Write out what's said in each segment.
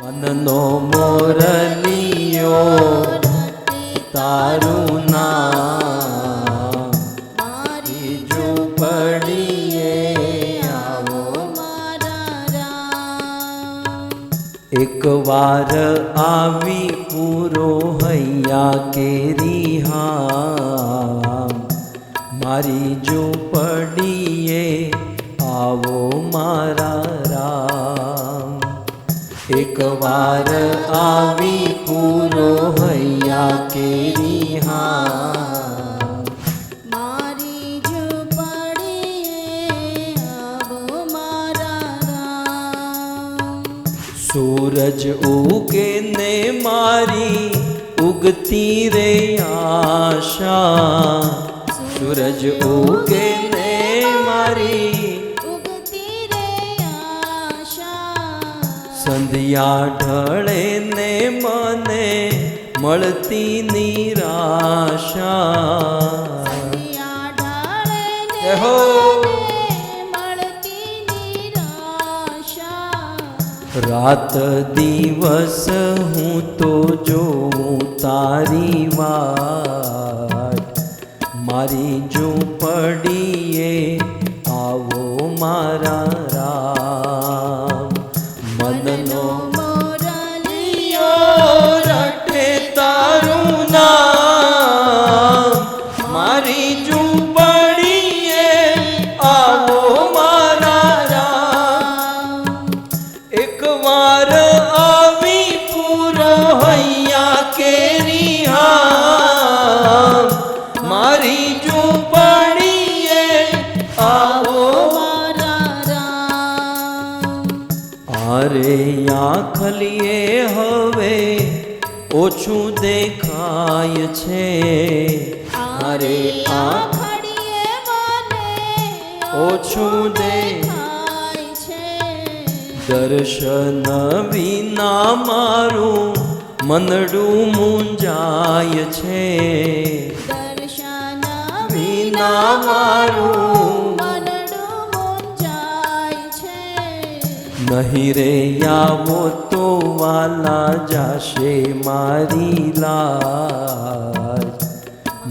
મનનો મોરલિયો તારું નામ, મારી ઝૂંપડીએ આવો મારા રામ. એક વાર આવી પૂરો હૈયા કેરી હામ, મારી ઝૂંપડીએ આવો મારા રામ. એક વાર આવી પૂરો હૈયા કેરી હામ, મારી ઝૂંપડીએ આવો મારા રામ. સૂરજ ઉગે ને મારી ઉગતી રે આશા, સૂરજ ઉગે ને મારી ઉગતી રે આશા, સંધ્યા ઢળે ને મને મળતી નિરાશા. સંધ્યા ઢળે ને જય હો. મને મળતી નિરાશા. રાત દિવસ હું તો જોઉં તારી વાટ, મારી ઝૂંપડીએ આવો મારા રામ. મનનો મોરલિયો રટે તારું નામ, મારી ઝૂંપડીએ આવો મારા રામ. એક વાર આવી પૂરો હૈયા કેરી હામ, મારી ઝૂંપડીએ આવો મારા રામ. આરે આંખલીએ હવે ઓછું દેખાય છે, આરે આંખડીએ મને ઓછું દેખાય છે. દર્શન વિના મારું મનડું મૂંઝાય છે, દર્શન વિના મારું મનડું મૂંઝાય છે. નહીં રે આવો તો વાલા જાશે મારી લાજ,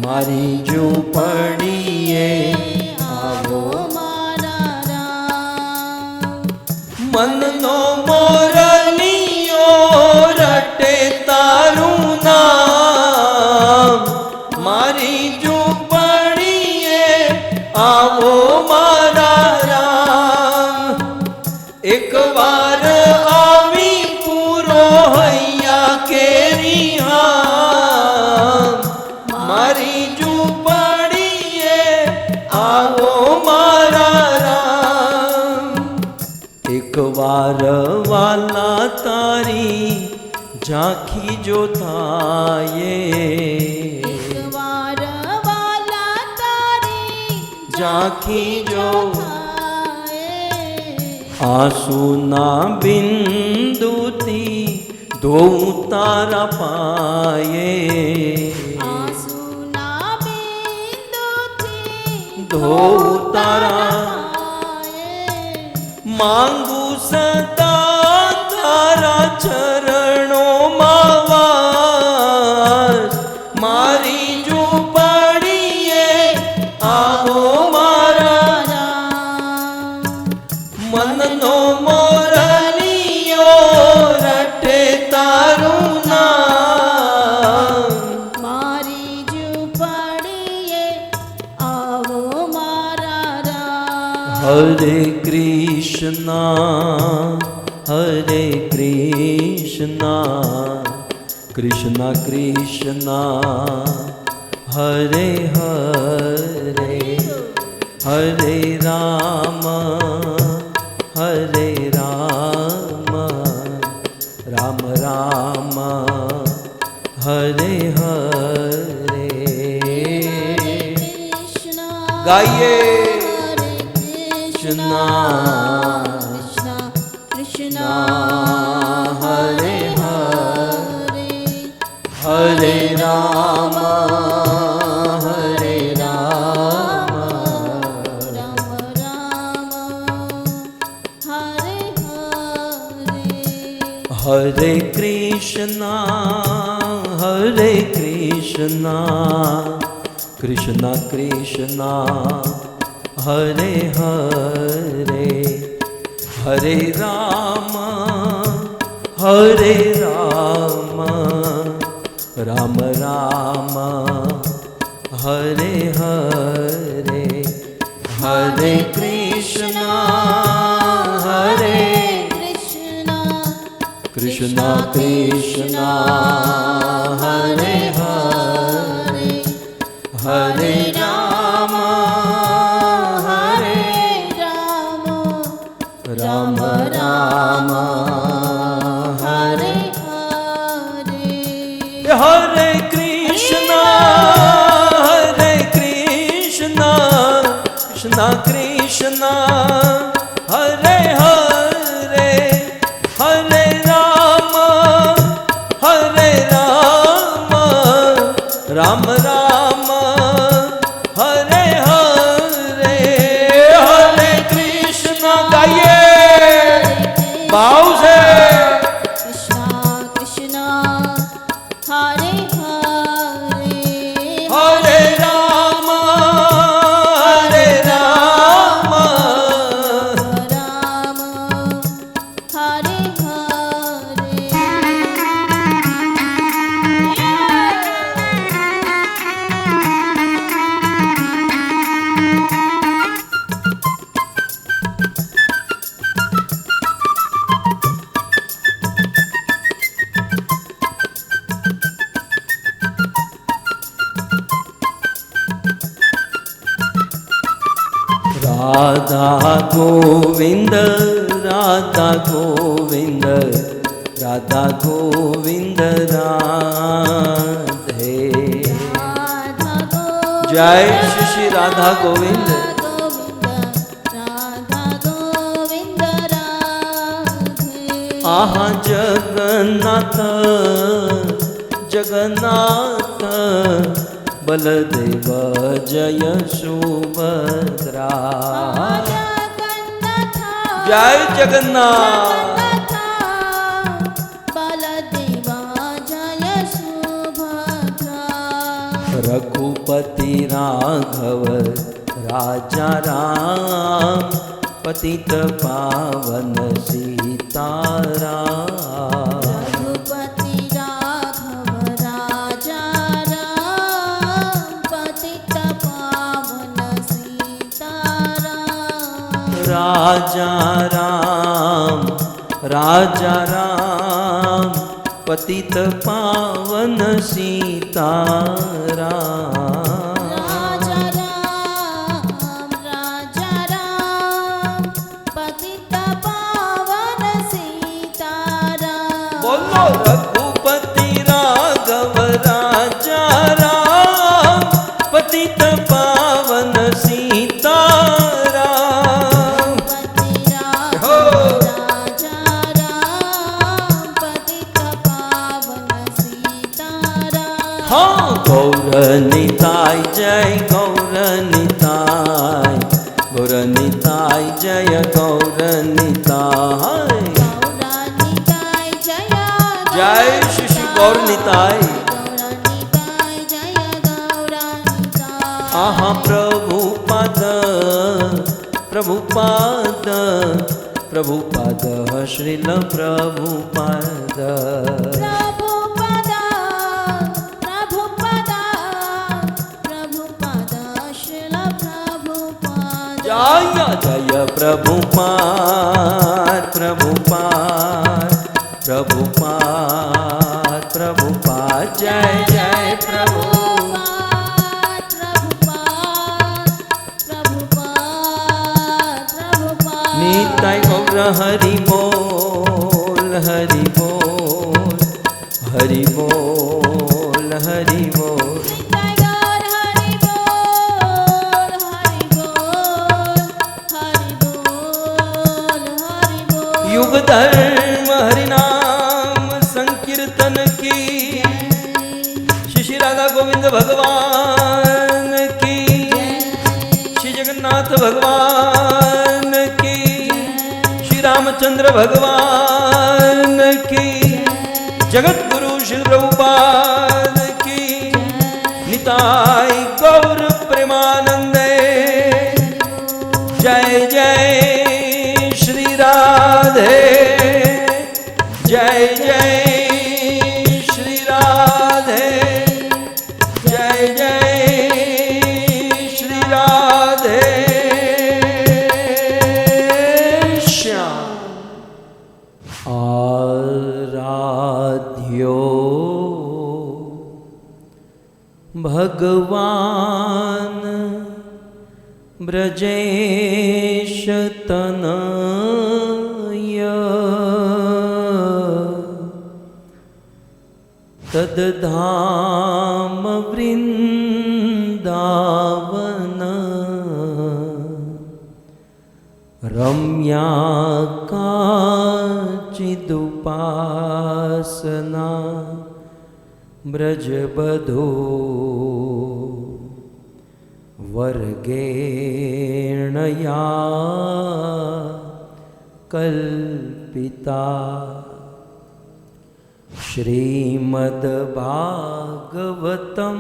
મારી ઝૂંપડીએ આવો મારા રામ. મનનો મોરલિયો રટે તારું નામ, મારી ઝૂંપડીએ આવો મારા રામ. એક વાર આવી પૂરો હૈયા કેરી હામ, મારી ઝૂંપડીએ આવો મારા રામ. એક વાર વાલા તારી ઝાંખી જો થાય, એકવાર વાલા તારી ઝાંખી જો થાય, આંસુના બિંદુથી ધોઉં તારા પાયે, આંસુના બિંદુથી ધોઉં તારા પાયે. માંગુ સદા તારા ચરણોમાં વાસ, મારી ઝૂંપડીએ આવો મારા રામ. મનનો મોરલિયો રટે તારું નામ, મારી ઝૂંપડીએ આવો મારા રામ. હરે કૃષ્ણ હરે કૃષ્ણ, કૃષ્ણ કૃષ્ણ હરે હરે, હરે રામ હરે રામ, રામ રામ હરે હરે. કૃષ્ણ ગાઈએ હરે કૃષ્ણ કૃષ્ણ કૃષ્ણ હરે હરે હરે રામ હરે રામ, રામ રામ હરે હરે. હરે Hare Krishna, Hare Krishna, Krishna Krishna, Hare Hare, Hare Rama, Hare Rama, Rama Rama, Hare Hare, Hare Krishna, Hare Krishna Krishna, Hare Hare, Hare Rama, Hare Rama, Rama Rama, Hare Hare. Hare Krishna, Hare Krishna, Krishna Krishna, Hare Hare, Hare Rama, Hare Rama, Rama Rama, Hare Hare, Hare Krishna. गाइए भाव से। Krishna Krishna, Hare Hare, Hare Rama, Hare Rama, Rama, Hare Hare. Radha Govind, Radha Govind, Radha Govind Radhe. Radha Govinda, जय Shri Shri Radha Govind. Radha Govinda Radhe. आहा जगन्नाथ, जगन्नाथ, बलदेव जय सुभद्रा। जय जगन्नाथ। बलदेवा जय सुभद्रा। रघुपति राघव राजा राम, पतित पावन सीताराम। रघुपति राघव राजा राम, पतित पावन सीताराम। राजा राम, राजा राम, पतित पावन सीताराम। राजा राम, पतित पावन सीताराम। बोलो रघुपति राघव राजा राम, पतित पावन सीताराम। रघुपति राघव राजा राम, पतित पावन सीताराम। हाँ गौरनिताय जय गौरनिताय, गौरनिताय जय गौरनिताय। गौरनिताय जय जय श्री श्री गौरनिताय। गौरनिताय जय गौरनिताय। आहा प्रभुपाद, प्रभुपाद, प्रभुपाद, श्रील प्रभुपाद। प्रभुपद, प्रभुपद, प्रभुपद, श्रील प्रभुपद। जय जय प्रभुपाद, प्रभुपाद, प्रभुपाद, प्रभुपाद, जय जय प्रभुपाद। प्रभुपाद, प्रभुपाद, प्रभुपाद। निताय गौर हरि बोल, हरि बोल, हरि बोल, हरि बोल। निताय गौर हरि बोल, हरि बोल, हरि बोल, हरि बोल। युग धर्म हरि नाम संकीर्तन की, श्री श्री राधा गोविंद भगवान की, श्री जगन्नाथ भगवान की, श्री रामचंद्र भगवान की। जगत गुरु श्री प्रभुपाद की निताय गौर प्रेमानंदे जय जय श्री राधे जय जय श्री राधे जय जय श्री राधे श्याम आराध्यो भगवान ब्रजेश तनय तद्धाम वृंदावन रम्या काचिदुपासना ब्रजबधो वर्गेणया कल्पिता श्रीमद्भागवतं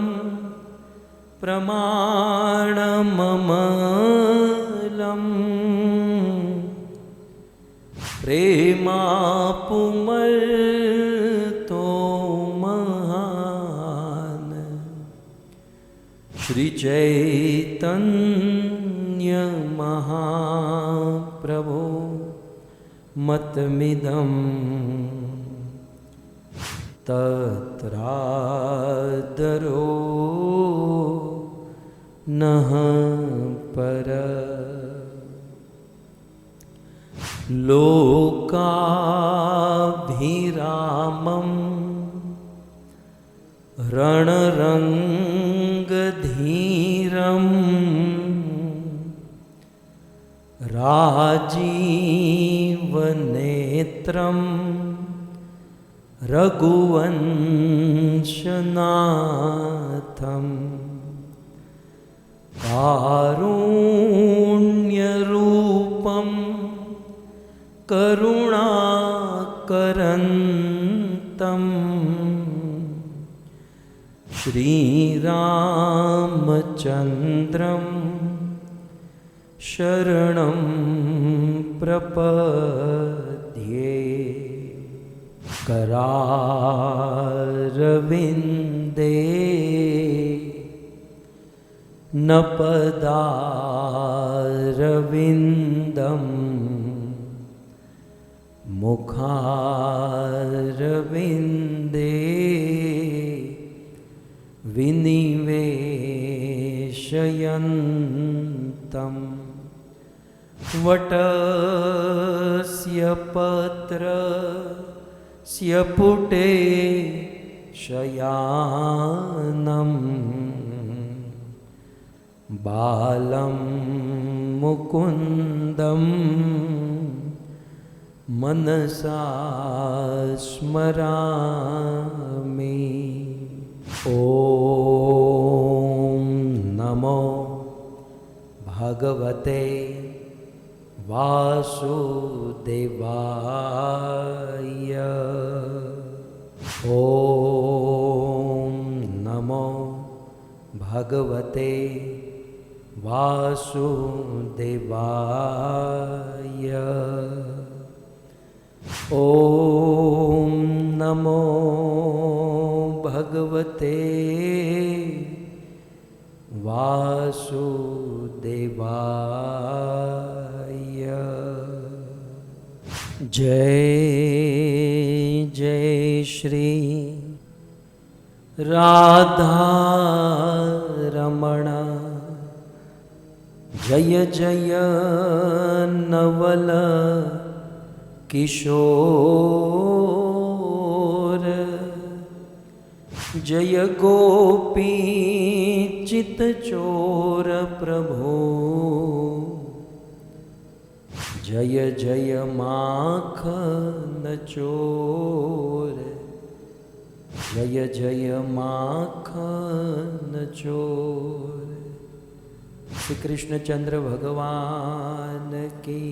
प्रमाणममलम् प्रेमापुमर्तो महान् श्री चैतन्य महाप्रभु मतमिदं तत्रादरो नः पर लोकाभिरामं रणरङ्गधीरं राजीवनेत्रं रघुवंशनाथं कारुण्यरूपं करुणाकरन्तं श्रीरामचन्द्रं शरणं प्रपद्ये करारविन्दे नपदारविन्दम् मुखारविन्दे विनिवेशयन्तं वटस्य पत्रस्य पुटे शयानं बालं मुकुन्दं मनसा स्मरामि ॐ नमो भगवते वासुदेवाय ॐ नमो भगवते वासुदेवाय ॐ नमो भगवते वासुदेवाय जय जय श्री राधा रमण जय जय नवल किशोर जय गोपी चित चोर प्रभो जय जय माखन चोर जय जय माखन चोर श्री कृष्णचंद्र भगवान की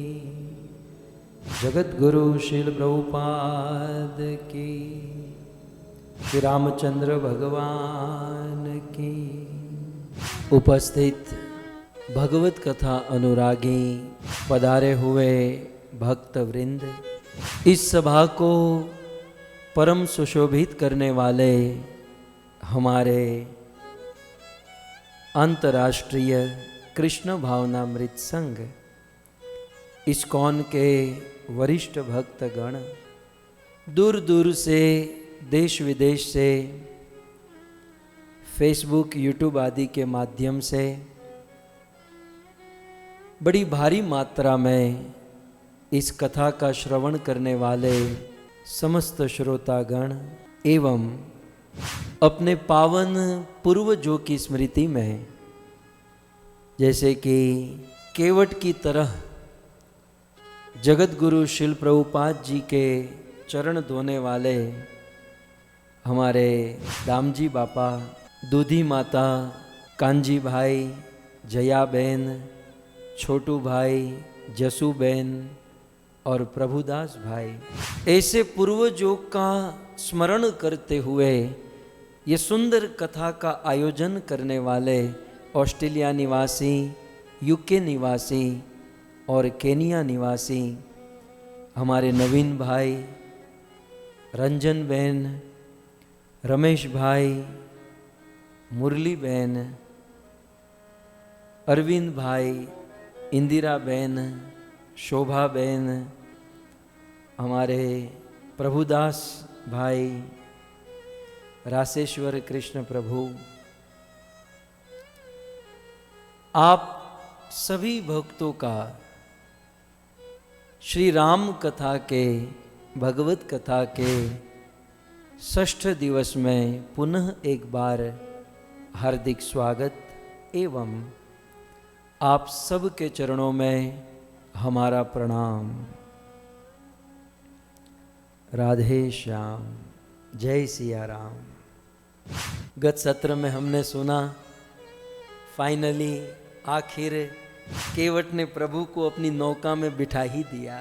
जगत गुरु श्रील प्रभुपाद की श्री रामचंद्र भगवान की। उपस्थित भगवत कथा अनुरागी पधारे हुए भक्त वृंद, इस सभा को परम सुशोभित करने वाले हमारे अंतर्राष्ट्रीय कृष्ण भावनामृत संघ इस्कॉन के वरिष्ठ भक्तगण, दूर दूर से, देश विदेश से, फेसबुक, यूट्यूब आदि के माध्यम से बड़ी भारी मात्रा में इस कथा का श्रवण करने वाले समस्त श्रोतागण एवं अपने पावन पूर्वजों की स्मृति में, जैसे कि केवट की तरह जगत गुरु शिल प्रभुपाद जी के चरण धोने वाले हमारे दामजी बापा, दूधी माता, कांजी भाई, जया बहन, छोटू भाई, जसू बहन और प्रभुदास भाई, ऐसे पूर्वजों का स्मरण करते हुए ये सुंदर कथा का आयोजन करने वाले ऑस्ट्रेलिया निवासी, यूके निवासी और केनिया निवासी हमारे नवीन भाई, रंजन बहन, रमेश भाई, मुरली बहन, अरविंद भाई, इंदिरा बहन, शोभा बहन, हमारे प्रभुदास भाई, रासेश्वर कृष्ण प्रभु, आप सभी भक्तों का श्री राम कथा के, भगवत कथा के षष्ठ दिवस में पुनः एक बार हार्दिक स्वागत एवं आप सब के चरणों में हमारा प्रणाम। राधे श्याम, जय सिया राम। गत सत्र में हमने सुना, फाइनली आखिर केवट ने प्रभु को अपनी नौका में बिठा ही दिया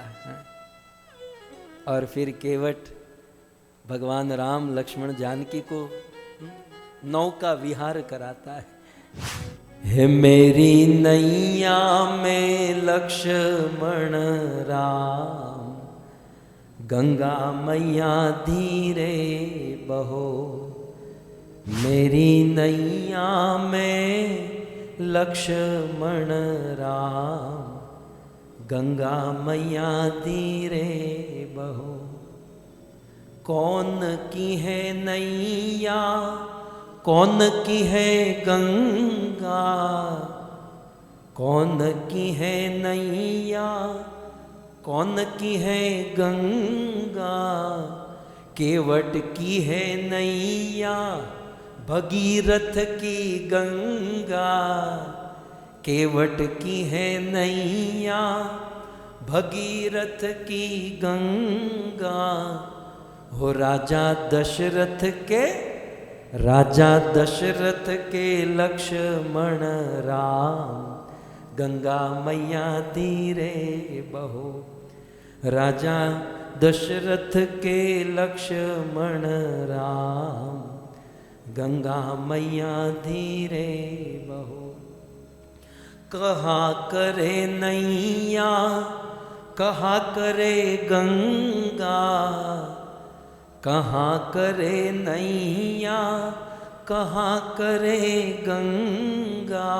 और फिर केवट भगवान राम, लक्ष्मण, जानकी को नौका विहार कराता है। हे मेरी नैया में लक्ष्मण राम, गंगा मैया धीरे बहो। मेरी नैया में लक्ष्मण राम, गंगा मैया धीरे बहो। कौन की है नैया, कौन की है गंगा, कौन की है नैया, कौन की है गंगा। केवट की है नैया, भगीरथ की गंगा। केवट की है नैया, भगीरथ की गंगा। हो राजा दशरथ के, राजा दशरथ के लक्ष्मण राम, गंगा मैया धीरे बहो। राजा दशरथ के लक्ष्मण राम, गंगा मैया धीरे बहो। कहा करे नैया, कहा करे गंगा। कहाँ करे नैया, कहाँ करे गंगा।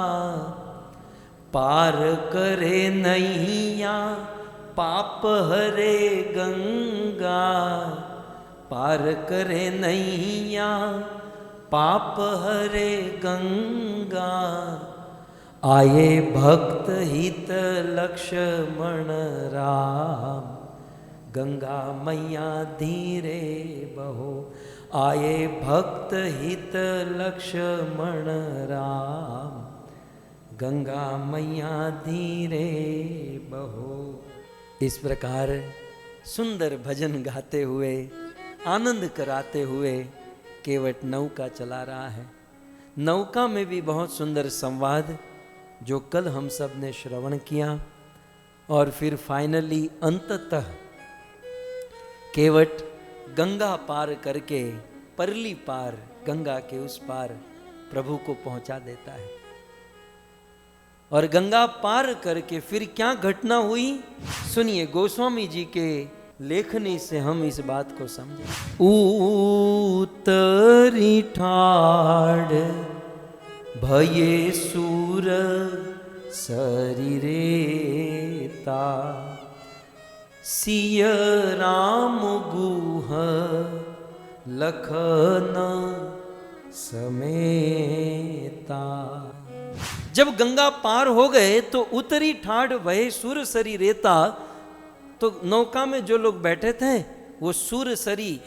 पार करे नैया, पाप हरे गंगा। पार करे नैया, पाप हरे गंगा। आए भक्त हित लक्ष्मण राम, गंगा मैया धीरे बहो। आए भक्त हित लक्ष्मण राम, गंगा मैया धीरे बहो। इस प्रकार सुंदर भजन गाते हुए, आनंद कराते हुए केवट नौका चला रहा है। नौका में भी बहुत सुंदर संवाद जो कल हम सब ने श्रवण किया, और फिर फाइनली अंततः केवट गंगा पार करके परली पार, गंगा के उस पार प्रभु को पहुंचा देता है। और गंगा पार करके फिर क्या घटना हुई, सुनिए गोस्वामी जी के लेखनी से हम इस बात को समझें। उतरी ठाड़ भये सूर शरीरेता, सिय राम गुह लखन समेता। जब गंगा पार हो गए तो उतरी ठाड़ वह सुर सरी रेता, तो नौका में जो लोग बैठे थे वो सुर सरी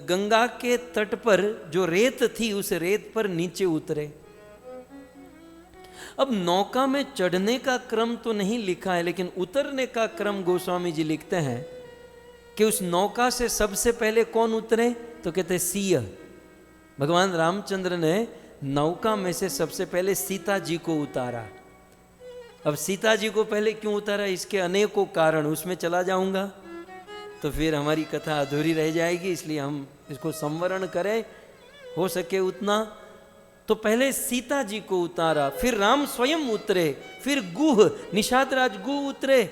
गंगा के तट पर जो रेत थी उस रेत पर नीचे उतरे। अब नौका में चढ़ने का क्रम तो नहीं लिखा है, लेकिन उतरने का क्रम गोस्वामी जी लिखते हैं कि उस नौका से सबसे पहले कौन उतरे, तो कहते सिंह। भगवान रामचंद्र ने नौका में से सबसे पहले सीता जी को उतारा। अब सीता जी को पहले क्यों उतारा, इसके अनेकों कारण, उसमें चला जाऊंगा तो फिर हमारी कथा अधूरी रह जाएगी, इसलिए हम इसको संवरण करें हो सके उतना। तो पहले सीता जी को उतारा, फिर राम स्वयं उतरे, फिर गुह निषाद राज गुह उतरे,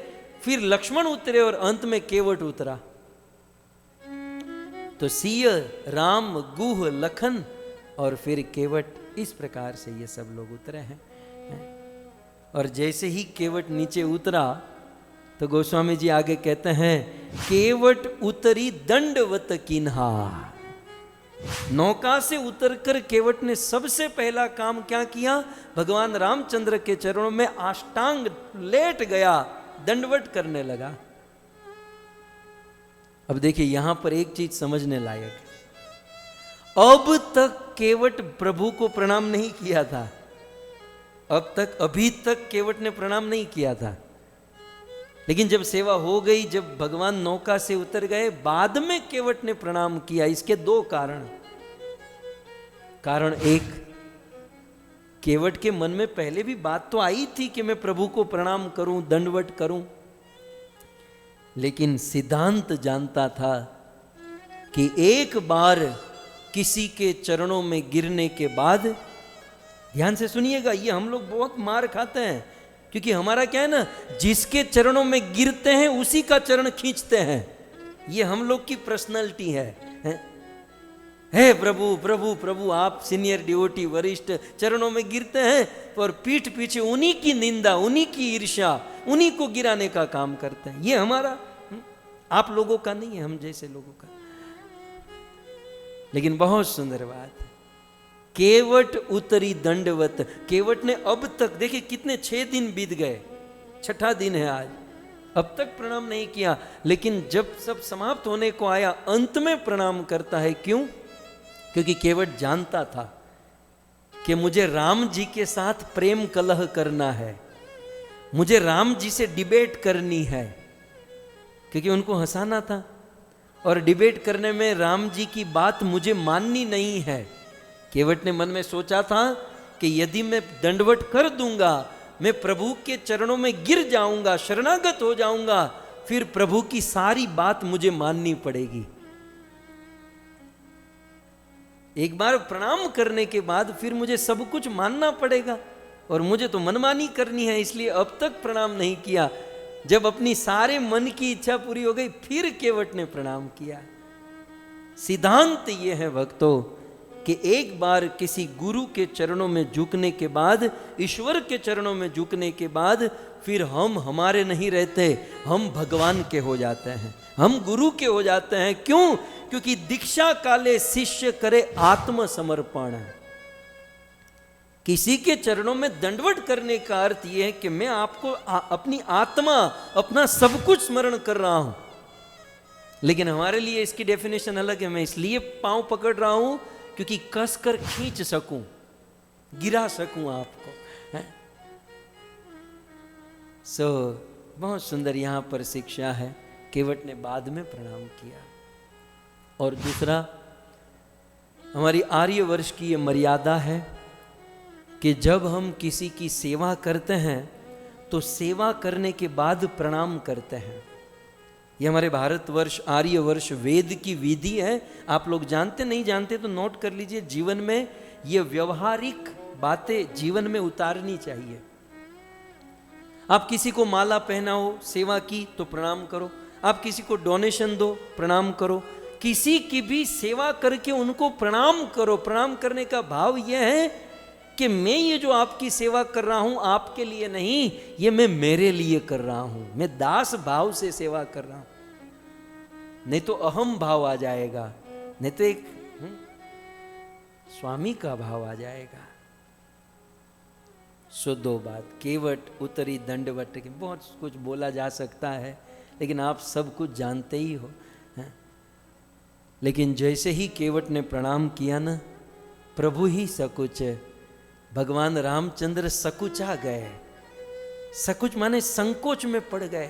फिर लक्ष्मण उतरे और अंत में केवट उतरा। तो सिंह, राम, गुह, लखन और फिर केवट, इस प्रकार से ये सब लोग उतरे हैं। और जैसे ही केवट नीचे उतरा तो गोस्वामी जी आगे कहते हैं, केवट उतरी दंडवत किन्हा। नौका से उतरकर केवट ने सबसे पहला काम क्या किया, भगवान रामचंद्र के चरणों में अष्टांग लेट गया, दंडवत करने लगा। अब देखिए यहां पर एक चीज समझने लायक, अब तक केवट प्रभु को प्रणाम नहीं किया था, अभी तक केवट ने प्रणाम नहीं किया था। लेकिन जब सेवा हो गई, जब भगवान नौका से उतर गए, बाद में केवट ने प्रणाम किया। इसके दो कारण एक, केवट के मन में पहले भी बात तो आई थी कि मैं प्रभु को प्रणाम करूं, दंडवत करूं, लेकिन सिद्धांत जानता था कि एक बार किसी के चरणों में गिरने के बाद, ध्यान से सुनिएगा, ये हम लोग बहुत मार खाते हैं, क्योंकि हमारा क्या है ना, जिसके चरणों में गिरते हैं उसी का चरण खींचते हैं। ये हम लोग की पर्सनालिटी है। हे प्रभु प्रभु प्रभु, आप सीनियर डिवोटी वरिष्ठ चरणों में गिरते हैं और पीठ पीछे उन्हीं की निंदा, उन्हीं की ईर्ष्या, उन्हीं को गिराने का काम करते हैं। ये हमारा, आप लोगों का नहीं है, हम जैसे लोगों का। लेकिन बहुत सुंदर बात, केवट उतरी दंडवत। केवट ने अब तक, देखिए कितने 6 दिन बीत गए, 6ठा दिन है आज, अब तक प्रणाम नहीं किया। लेकिन जब सब समाप्त होने को आया, अंत में प्रणाम करता है। क्यों? क्योंकि केवट जानता था कि मुझे राम जी के साथ प्रेम कलह करना है, मुझे राम जी से डिबेट करनी है, क्योंकि उनको हंसाना था और डिबेट करने में राम जी की बात मुझे माननी नहीं है। केवट ने मन में सोचा था कि यदि मैं दंडवत कर दूंगा, मैं प्रभु के चरणों में गिर जाऊंगा, शरणागत हो जाऊंगा, फिर प्रभु की सारी बात मुझे माननी पड़ेगी। एक बार प्रणाम करने के बाद फिर मुझे सब कुछ मानना पड़ेगा, और मुझे तो मनमानी करनी है, इसलिए अब तक प्रणाम नहीं किया। जब अपनी सारे मन की इच्छा पूरी हो गई, फिर केवट ने प्रणाम किया। सिद्धांत ये है भक्तों कि एक बार किसी गुरु के चरणों में झुकने के बाद, ईश्वर के चरणों में झुकने के बाद, फिर हम हमारे नहीं रहते, हम भगवान के हो जाते हैं, हम गुरु के हो जाते हैं। क्यों? क्योंकि दीक्षा काले शिष्य करे आत्मसमर्पण। किसी के चरणों में दंडवत करने का अर्थ यह है कि मैं आपको अपनी आत्मा, अपना सब कुछ स्मरण कर रहा हूं। लेकिन हमारे लिए इसकी डेफिनेशन अलग है। मैं इसलिए पांव पकड़ रहा हूं क्योंकि कसकर खींच सकूं, गिरा सकूं आपको। बहुत सुंदर यहां पर शिक्षा है। केवट ने बाद में प्रणाम किया। और दूसरा, हमारी आर्यवर्ष की यह मर्यादा है कि जब हम किसी की सेवा करते हैं तो सेवा करने के बाद प्रणाम करते हैं। ये हमारे भारतवर्ष आर्यवर्ष वेद की विधि है। आप लोग जानते नहीं जानते तो नोट कर लीजिए, जीवन में ये व्यवहारिक बातें जीवन में उतारनी चाहिए। आप किसी को माला पहनाओ, सेवा की तो प्रणाम करो। आप किसी को डोनेशन दो, प्रणाम करो। किसी की भी सेवा करके उनको प्रणाम करो। प्रणाम करने का भाव यह है कि मैं ये जो आपकी सेवा कर रहा हूं आपके लिए नहीं, ये मैं मेरे लिए कर रहा हूं। मैं दास भाव से सेवा कर रहा हूं। नहीं तो अहम भाव आ जाएगा, नहीं तो एक स्वामी का भाव आ जाएगा। सो दो बात, केवट उत्तरी दंडवत की बहुत कुछ बोला जा सकता है, लेकिन आप सब कुछ जानते ही हो। लेकिन जैसे ही केवट ने प्रणाम किया ना, प्रभु ही सकुच, भगवान रामचंद्र सकुचा गए। सकुच माने संकोच में पड़ गए।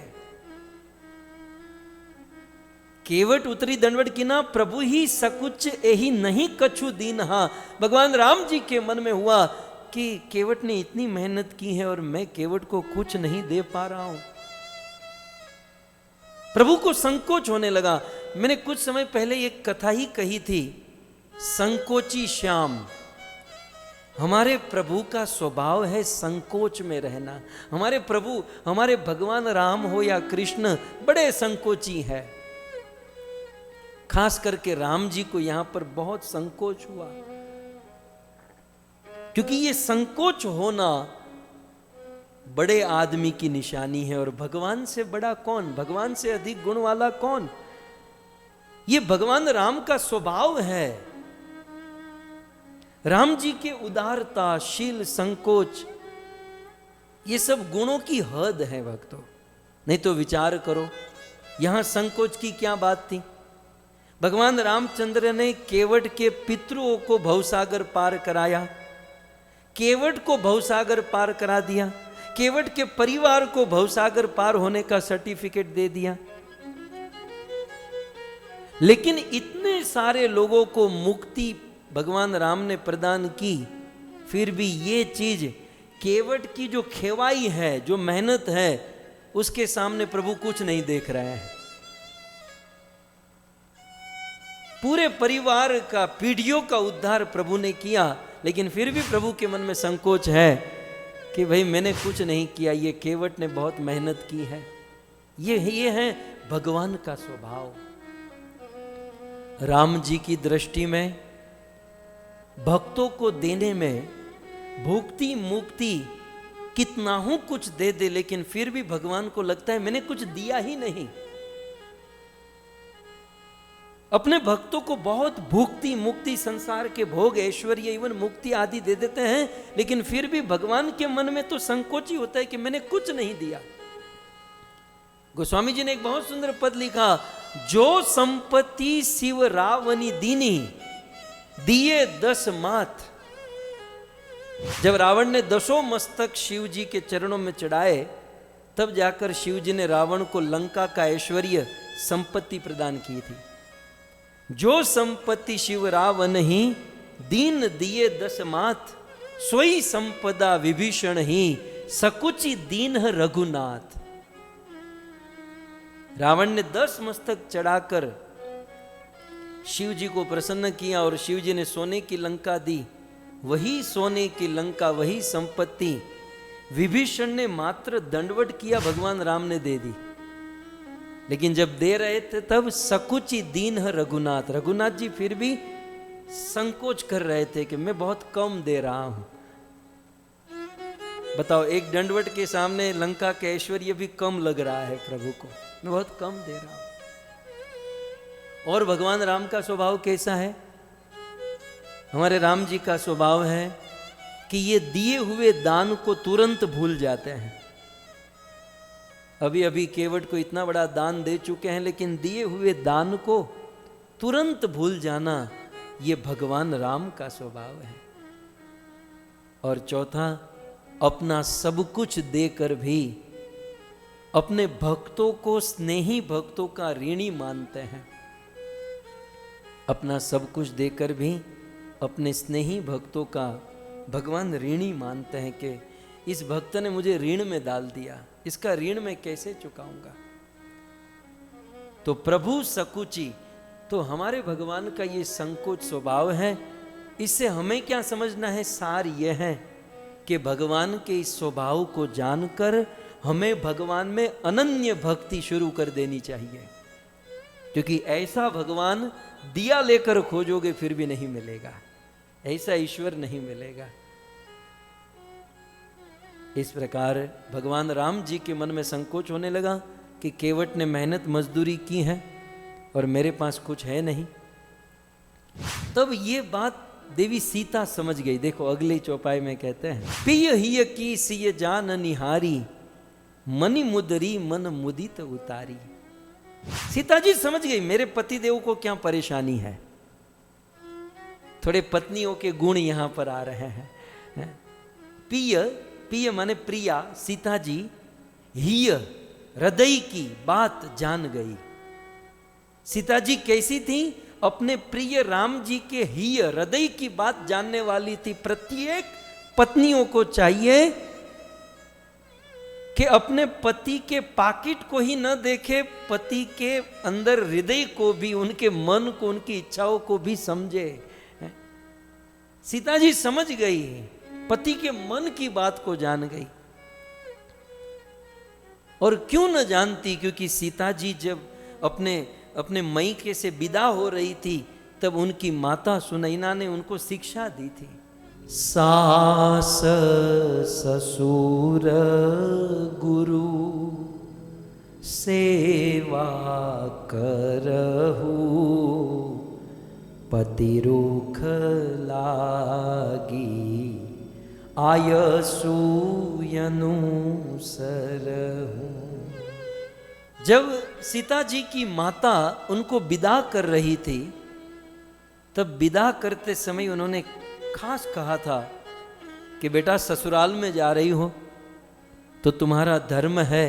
केवट उतरी दंडवत की ना, प्रभु ही सकुच एही नहीं कछु दीन। हाँ, भगवान राम जी के मन में हुआ कि केवट ने इतनी मेहनत की है और मैं केवट को कुछ नहीं दे पा रहा हूं। प्रभु को संकोच होने लगा। मैंने कुछ समय पहले एक कथा ही कही थी, संकोची श्याम। हमारे प्रभु का स्वभाव है संकोच में रहना। हमारे प्रभु, हमारे भगवान राम हो या कृष्ण, बड़े संकोची है। खास करके राम जी को यहां पर बहुत संकोच हुआ, क्योंकि ये संकोच होना बड़े आदमी की निशानी है। और भगवान से बड़ा कौन, भगवान से अधिक गुण वाला कौन? ये भगवान राम का स्वभाव है। राम जी के उदारता, शील, संकोच, ये सब गुणों की हद है भक्तों। नहीं तो विचार करो, यहां संकोच की क्या बात थी? भगवान रामचंद्र ने केवट के पितरों को भवसागर पार कराया, केवट को भवसागर पार करा दिया, केवट के परिवार को भवसागर पार होने का सर्टिफिकेट दे दिया। लेकिन इतने सारे लोगों को मुक्ति भगवान राम ने प्रदान की, फिर भी ये चीज केवट की जो खेवाई है, जो मेहनत है, उसके सामने प्रभु कुछ नहीं देख रहे हैं। पूरे परिवार का, पीढ़ियों का उद्धार प्रभु ने किया, लेकिन फिर भी प्रभु के मन में संकोच है कि भाई मैंने कुछ नहीं किया, ये केवट ने बहुत मेहनत की है। ये है भगवान का स्वभाव। राम जी की दृष्टि में भक्तों को देने में भुक्ति मुक्ति कितना हूं कुछ दे दे, लेकिन फिर भी भगवान को लगता है मैंने कुछ दिया ही नहीं। अपने भक्तों को बहुत भुक्ति मुक्ति, संसार के भोग, ऐश्वर्य, इवन मुक्ति आदि दे देते हैं, लेकिन फिर भी भगवान के मन में तो संकोच ही होता है कि मैंने कुछ नहीं दिया। गोस्वामी जी ने एक बहुत सुंदर पद लिखा, जो संपत्ति शिव रावणी दीनी दिए 10 माथ। जब रावण ने 10 मस्तक शिव जी के चरणों में चढ़ाए, तब जाकर शिव जी ने रावण को लंका का ऐश्वर्य संपत्ति प्रदान की थी। जो संपत्ति शिव रावण ही दीन दिए 10 माथ, सोई संपदा विभीषण ही सकुचि दीन रघुनाथ। रावण ने 10 मस्तक चढ़ाकर शिव जी को प्रसन्न किया और शिव जी ने सोने की लंका दी। वही सोने की लंका, वही संपत्ति विभीषण ने मात्र दंडवत किया, भगवान राम ने दे दी। लेकिन जब दे रहे थे तब सकुचि दीन रघुनाथ, रघुनाथ जी फिर भी संकोच कर रहे थे कि मैं बहुत कम दे रहा हूं। बताओ, एक दंडवत के सामने लंका के ऐश्वर्य भी कम लग रहा है प्रभु को, मैं बहुत कम दे रहा हूं। और भगवान राम का स्वभाव कैसा है? हमारे राम जी का स्वभाव है कि ये दिए हुए दान को तुरंत भूल जाते हैं। अभी अभी केवट को इतना बड़ा दान दे चुके हैं, लेकिन दिए हुए दान को तुरंत भूल जाना, ये भगवान राम का स्वभाव है। और चौथा, अपना सब कुछ देकर भी अपने भक्तों को, स्नेही भक्तों का ऋणी मानते हैं। अपना सब कुछ देकर भी अपने स्नेही भक्तों का भगवान ऋणी मानते हैं कि इस भक्त ने मुझे ऋण में डाल दिया, इसका ऋण मैं कैसे चुकाऊंगा। तो प्रभु सकुचि, तो हमारे भगवान का ये संकोच स्वभाव है। इससे हमें क्या समझना है? सार यह है कि भगवान के इस स्वभाव को जानकर हमें भगवान में अनन्य भक्ति शुरू कर देनी चाहिए, क्योंकि ऐसा भगवान दिया लेकर खोजोगे फिर भी नहीं मिलेगा, ऐसा ईश्वर नहीं मिलेगा। इस प्रकार भगवान राम जी के मन में संकोच होने लगा कि केवट ने मेहनत मजदूरी की है और मेरे पास कुछ है नहीं। तब ये बात देवी सीता समझ गई। देखो अगली चौपाई में कहते हैं, पिय हिय की सिय जान निहारी, मनि मुदरी मन मुदित उतारी। सीता जी समझ गई मेरे पति देव को क्या परेशानी है। थोड़े पत्नियों के गुण यहां पर आ रहे हैं। पिय, पिय माने प्रिया, सीता जी हिय हृदय की बात जान गई। सीता जी कैसी थी? अपने प्रिय राम जी के हिय हृदय की बात जानने वाली थी। प्रत्येक पत्नियों को चाहिए कि अपने पति के पाकिट को ही न देखे, पति के अंदर हृदय को भी, उनके मन को, उनकी इच्छाओं को भी समझे। सीता जी समझ गई, पति के मन की बात को जान गई। और क्यों न जानती? क्योंकि सीता जी जब अपने मैके से विदा हो रही थी तब उनकी माता सुनैना ने उनको शिक्षा दी थी। सास ससुर गुरु सेवा करहु, पति रुख लागी आयसु यनु सरहु। जब सीता जी की माता उनको विदा कर रही थी तब विदा करते समय उन्होंने खास कहा था कि बेटा ससुराल में जा रही हो तो तुम्हारा धर्म है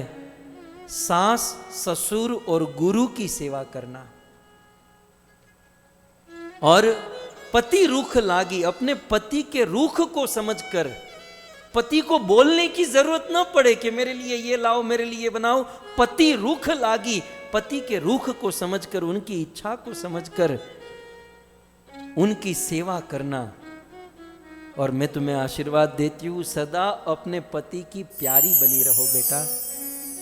सास ससुर और गुरु की सेवा करना, और पति रुख लागी, अपने पति के रुख को समझकर, पति को बोलने की जरूरत ना पड़े कि मेरे लिए ये लाओ, मेरे लिए ये बनाओ। पति रुख लागी, पति के रुख को समझकर, उनकी इच्छा को समझकर उनकी सेवा करना। और मैं तुम्हें आशीर्वाद देती हूँ, सदा अपने पति की प्यारी बनी रहो बेटा,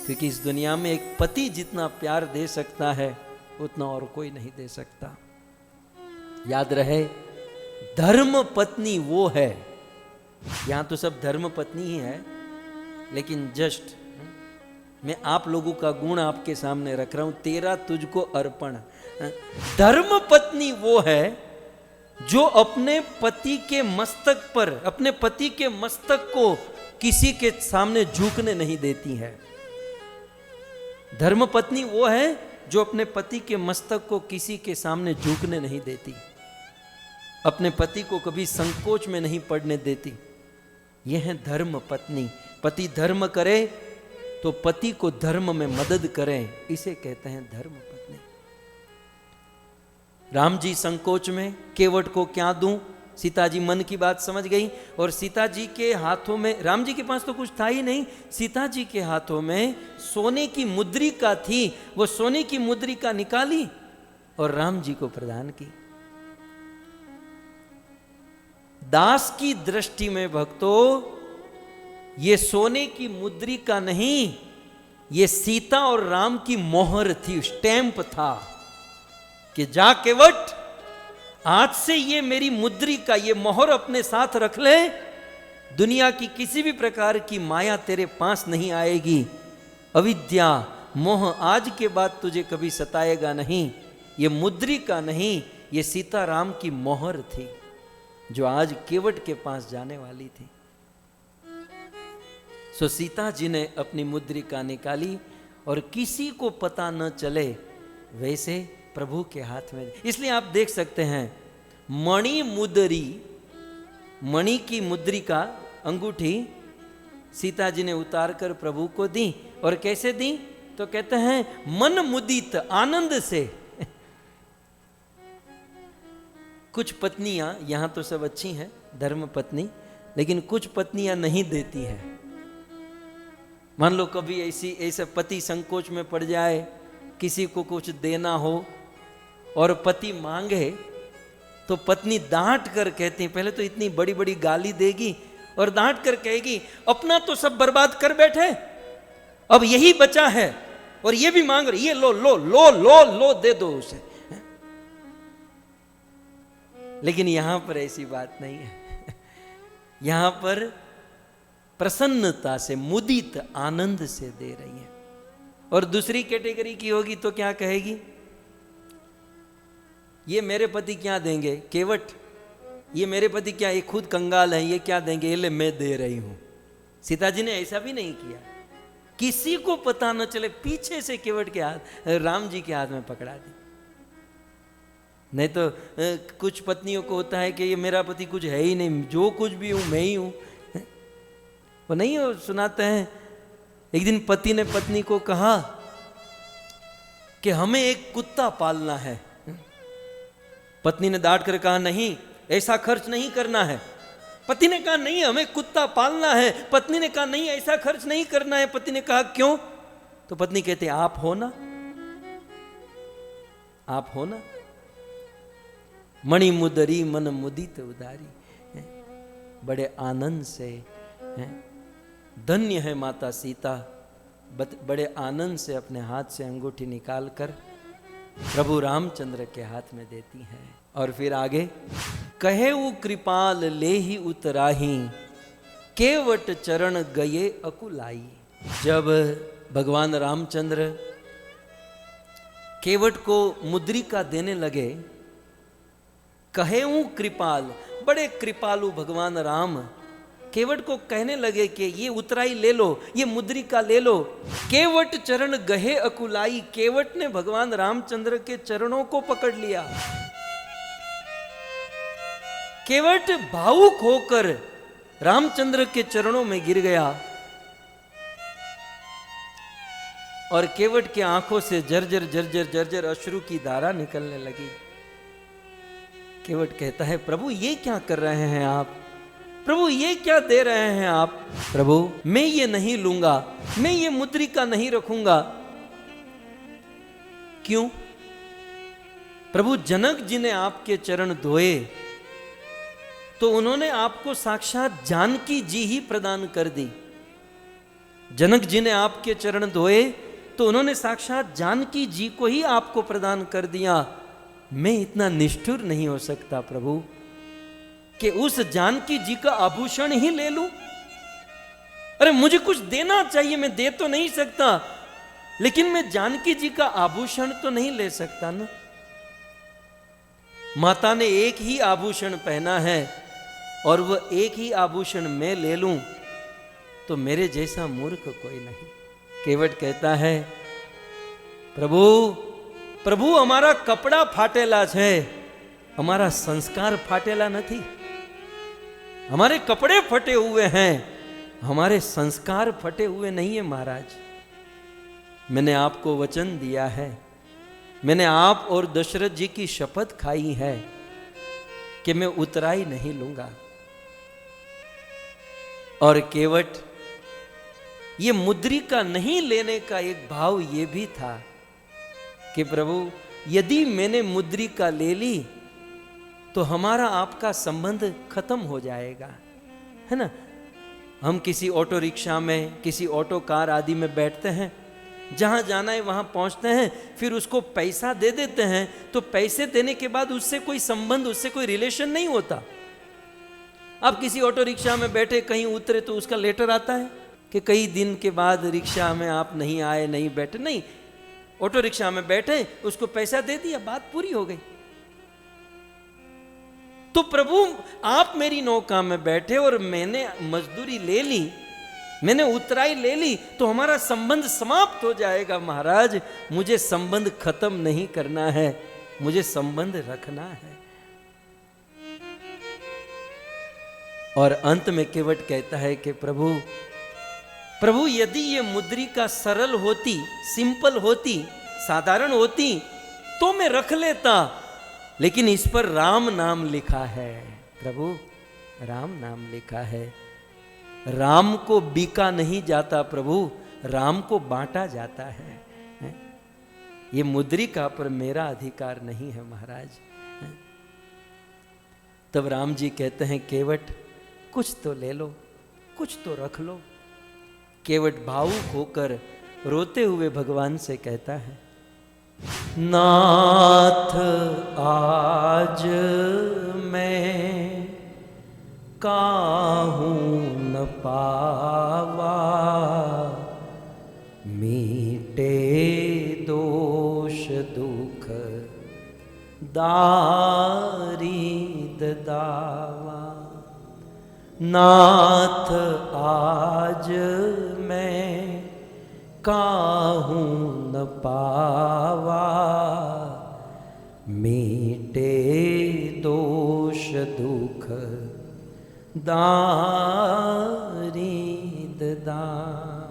क्योंकि इस दुनिया में एक पति जितना प्यार दे सकता है उतना और कोई नहीं दे सकता। याद रहे, धर्म पत्नी वो है। यहां तो सब धर्म पत्नी ही है, लेकिन जस्ट मैं आप लोगों का गुण आपके सामने रख रहा हूं, तेरा तुझको अर्पण। धर्म पत्नी वो है जो अपने पति के मस्तक पर, अपने पति के मस्तक को किसी के सामने झुकने नहीं देती है। धर्म पत्नी वो है जो अपने पति के मस्तक को किसी के सामने झुकने नहीं देती, अपने पति को कभी संकोच में नहीं पड़ने देती। यह है धर्म पत्नी। पति धर्म करे तो पति को धर्म में मदद करें, इसे कहते हैं धर्म पत्नी। राम जी संकोच में, केवट को क्या दूं? सीता जी मन की बात समझ गई और सीता जी के हाथों में, राम जी के पास तो कुछ था ही नहीं, सीता जी के हाथों में सोने की मुद्रिका थी। वो सोने की मुद्रिका निकाली और राम जी को प्रदान की। दास की दृष्टि में भक्तों, ये सोने की मुद्रिका नहीं, ये सीता और राम की मोहर थी, स्टैंप था कि जा केवट, आज से ये मेरी मुद्रिका, ये मोहर अपने साथ रख ले। दुनिया की किसी भी प्रकार की माया तेरे पास नहीं आएगी। अविद्या मोह आज के बाद तुझे कभी सताएगा नहीं। ये मुद्रिका नहीं, ये सीता राम की मोहर थी जो आज केवट के पास जाने वाली थी। सो सीता जी ने अपनी मुद्रिका निकाली और किसी को पता न चले वैसे प्रभु के हाथ में। इसलिए आप देख सकते हैं, मणि मुदरी, मणि की मुद्रिका, अंगूठी सीता जी ने उतार कर प्रभु को दी। और कैसे दी? तो कहते हैं मन मुदित, आनंद से। कुछ पत्नियां, यहां तो सब अच्छी हैं धर्म पत्नी, लेकिन कुछ पत्नियां नहीं देती हैं। मान लो कभी ऐसा पति संकोच में पड़ जाए किसी को कुछ देना हो और पति मांगे तो पत्नी डांट कर कहती है, पहले तो इतनी बड़ी बड़ी गाली देगी और डांट कर कहेगी अपना तो सब बर्बाद कर बैठे, अब यही बचा है और ये भी मांग रही, ये लो लो लो लो लो दे दो उसे। लेकिन यहां पर ऐसी बात नहीं है। यहां पर प्रसन्नता से, मुदित आनंद से दे रही है। और दूसरी कैटेगरी की होगी तो क्या कहेगी, ये मेरे पति क्या देंगे, केवट, ये मेरे पति क्या, ये खुद कंगाल है, ये क्या देंगे, ये ले मैं दे रही हूं। सीता जी ने ऐसा भी नहीं किया, किसी को पता न चले, पीछे से केवट के हाथ, राम जी के हाथ में पकड़ा दी। नहीं तो कुछ पत्नियों को होता है कि ये मेरा पति कुछ है ही नहीं, जो कुछ भी हूं मैं ही हूं। वो नहीं हो सुनाते हैं, एक दिन पति ने पत्नी को कहा कि हमें एक कुत्ता पालना है। पत्नी ने डांट कर कहा नहीं, ऐसा खर्च नहीं करना है। पति ने कहा नहीं, हमें कुत्ता पालना है। पत्नी ने कहा नहीं, ऐसा खर्च नहीं करना है। पति ने कहा क्यों? तो पत्नी कहती आप हो ना, आप हो ना। मणि मुदरी मन मुदित उदारी, बड़े आनंद से, धन्य है माता सीता, बड़े आनंद से अपने हाथ से अंगूठी निकालकर प्रभु रामचंद्र के हाथ में देती है। और फिर आगे, कहे वो कृपाल ले ही उतराही, केवट चरण गए अकुलाई। जब भगवान रामचंद्र केवट को मुद्रिका देने लगे, कहे वो कृपाल, बड़े कृपालु भगवान राम केवट को कहने लगे कि ये उतराई ले लो, ये मुद्रिका ले लो। केवट चरण गहे अकुलाई, केवट ने भगवान रामचंद्र के चरणों को पकड़ लिया। केवट भावुक होकर रामचंद्र के चरणों में गिर गया और केवट के आंखों से जर्जर जर्जर जर्जर अश्रु की धारा निकलने लगी। केवट कहता है प्रभु ये क्या कर रहे हैं आप, प्रभु ये क्या दे रहे हैं आप? प्रभु मैं ये नहीं लूंगा, मैं ये मुद्रिका नहीं रखूंगा। क्यों? प्रभु जनक जी ने आपके चरण धोए तो उन्होंने आपको साक्षात जानकी जी ही प्रदान कर दी। जनक जी ने आपके चरण धोए तो उन्होंने साक्षात जानकी जी को ही आपको प्रदान कर दिया। मैं इतना निष्ठुर नहीं हो सकता प्रभु कि उस जानकी जी का आभूषण ही ले लूं। अरे मुझे कुछ देना चाहिए, मैं दे तो नहीं सकता, लेकिन मैं जानकी जी का आभूषण तो नहीं ले सकता ना। माता ने एक ही आभूषण पहना है और वह एक ही आभूषण मैं ले लूं तो मेरे जैसा मूर्ख कोई नहीं। केवट कहता है प्रभु प्रभु અમારા કપડા ફાટેલા છે, हमारा संस्कार फाटेला नहीं। हमारे कपड़े फटे हुए हैं, हमारे संस्कार फटे हुए नहीं है महाराज। मैंने आपको वचन दिया है, मैंने आप और दशरथ जी की शपथ खाई है कि मैं उतराई नहीं लूंगा। और केवट ये मुद्रिका नहीं लेने का एक भाव ये भी था कि प्रभु यदि मैंने मुद्रिका ले ली तो हमारा आपका संबंध खत्म हो जाएगा, है ना। हम किसी ऑटो रिक्शा में, किसी ऑटो कार आदि में बैठते हैं, जहां जाना है वहां पहुंचते हैं, फिर उसको पैसा दे देते हैं तो पैसे देने के बाद उससे कोई संबंध, उससे कोई रिलेशन नहीं होता। आप किसी ऑटो रिक्शा में बैठे, कहीं उतरे तो उसका लेटर आता है कि कई दिन के बाद रिक्शा में आप नहीं आए, नहीं बैठे, नहीं, ऑटो रिक्शा में बैठे, उसको पैसा दे दिया, बात पूरी हो गई। तो प्रभु आप मेरी नौका में बैठे और मैंने मजदूरी ले ली, मैंने उतराई ले ली तो हमारा संबंध समाप्त हो जाएगा। महाराज मुझे संबंध खत्म नहीं करना है, मुझे संबंध रखना है। और अंत में केवट कहता है कि प्रभु प्रभु यदि ये मुद्रिका सरल होती, सिंपल होती, साधारण होती तो मैं रख लेता, लेकिन इस पर राम नाम लिखा है। प्रभु राम नाम लिखा है, राम को बीका नहीं जाता प्रभु, राम को बांटा जाता है। ये मुद्रिका पर मेरा अधिकार नहीं है महाराज। तब राम जी कहते हैं केवट कुछ तो ले लो, कुछ तो रख लो। केवट भावुक होकर रोते हुए भगवान से कहता है, नाथ आज मैं काहूं न पावा, मीटे दोष दुख दारिद दावा। नाथ आज मैं काहूं न पावा, मीटे दोष दुख दारिद दावा।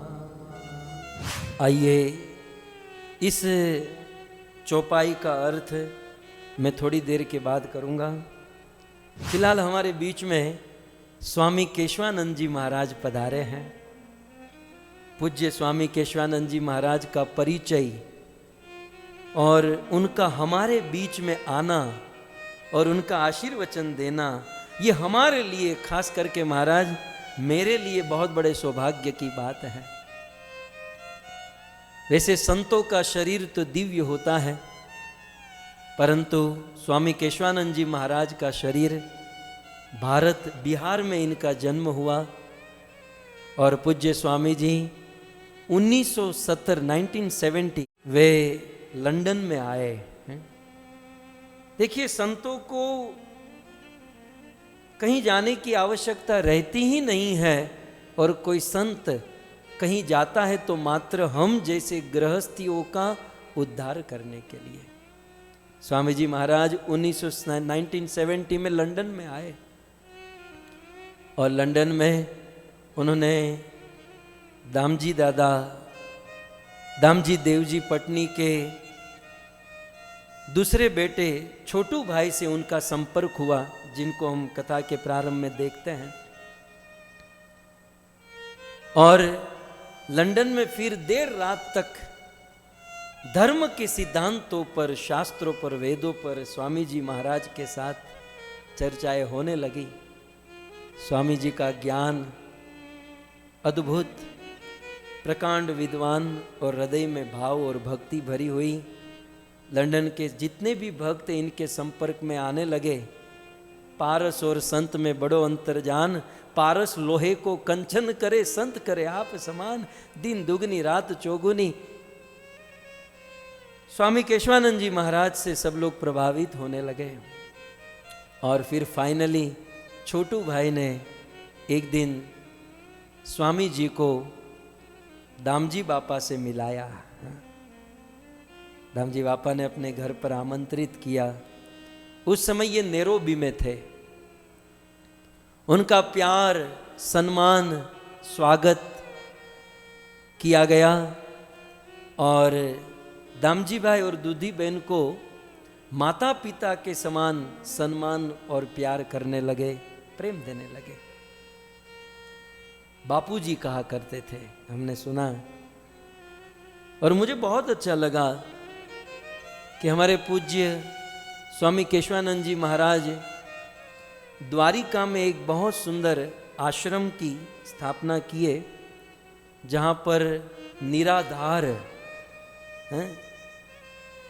आइए इस चौपाई का अर्थ मैं थोड़ी देर के बाद करूंगा। फिलहाल हमारे बीच में स्वामी केशवानंद जी महाराज पधारे हैं। पूज्य स्वामी केशवानंद जी महाराज का परिचय और उनका हमारे बीच में आना और उनका आशीर्वचन देना, ये हमारे लिए, खास करके महाराज मेरे लिए बहुत बड़े सौभाग्य की बात है। वैसे संतों का शरीर तो दिव्य होता है, परंतु स्वामी केशवानंद जी महाराज का शरीर, भारत बिहार में इनका जन्म हुआ और पूज्य स्वामी जी 1970 वे लंदन में आए हैं। देखिए, संतों को कहीं जाने की आवश्यकता रहती ही नहीं है, और कोई संत कहीं जाता है तो मात्र हम जैसे गृहस्थियों का उद्धार करने के लिए। स्वामी जी महाराज 1970 में लंदन में आए और लंदन में उन्होंने दामजी दादा, दामजी देवजी पटनी के दूसरे बेटे छोटू भाई से उनका संपर्क हुआ, जिनको हम कथा के प्रारंभ में देखते हैं। और लंदन में फिर देर रात तक धर्म के सिद्धांतों पर, शास्त्रों पर, वेदों पर स्वामी जी महाराज के साथ चर्चाएं होने लगी। स्वामी जी का ज्ञान अद्भुत, प्रकांड विद्वान और हृदय में भाव और भक्ति भरी हुई। लंदन के जितने भी भक्त इनके संपर्क में आने लगे, पारस और संत में बड़ो अंतर जान, पारस लोहे को कंचन करे, संत करे आप समान, दिन दुगनी रात चौगुनी। स्वामी केशवानंद जी महाराज से सब लोग प्रभावित होने लगे। और फिर फाइनली छोटू भाई ने एक दिन स्वामी जी को दामजी बापा से मिलाया। दामजी बापा ने अपने घर पर आमंत्रित किया। उस समय ये नैरोबी में थे। उनका प्यार, सम्मान, स्वागत किया गया और दामजी भाई और दूधी बहन को माता पिता के समान सम्मान और प्यार करने लगे, प्रेम देने लगे। बापूजी कहा करते थे, हमने सुना। और मुझे बहुत अच्छा लगा कि हमारे पूज्य स्वामी केशवानंद जी महाराज द्वारिका में एक बहुत सुंदर आश्रम की स्थापना किए, जहाँ पर निराधार हैं,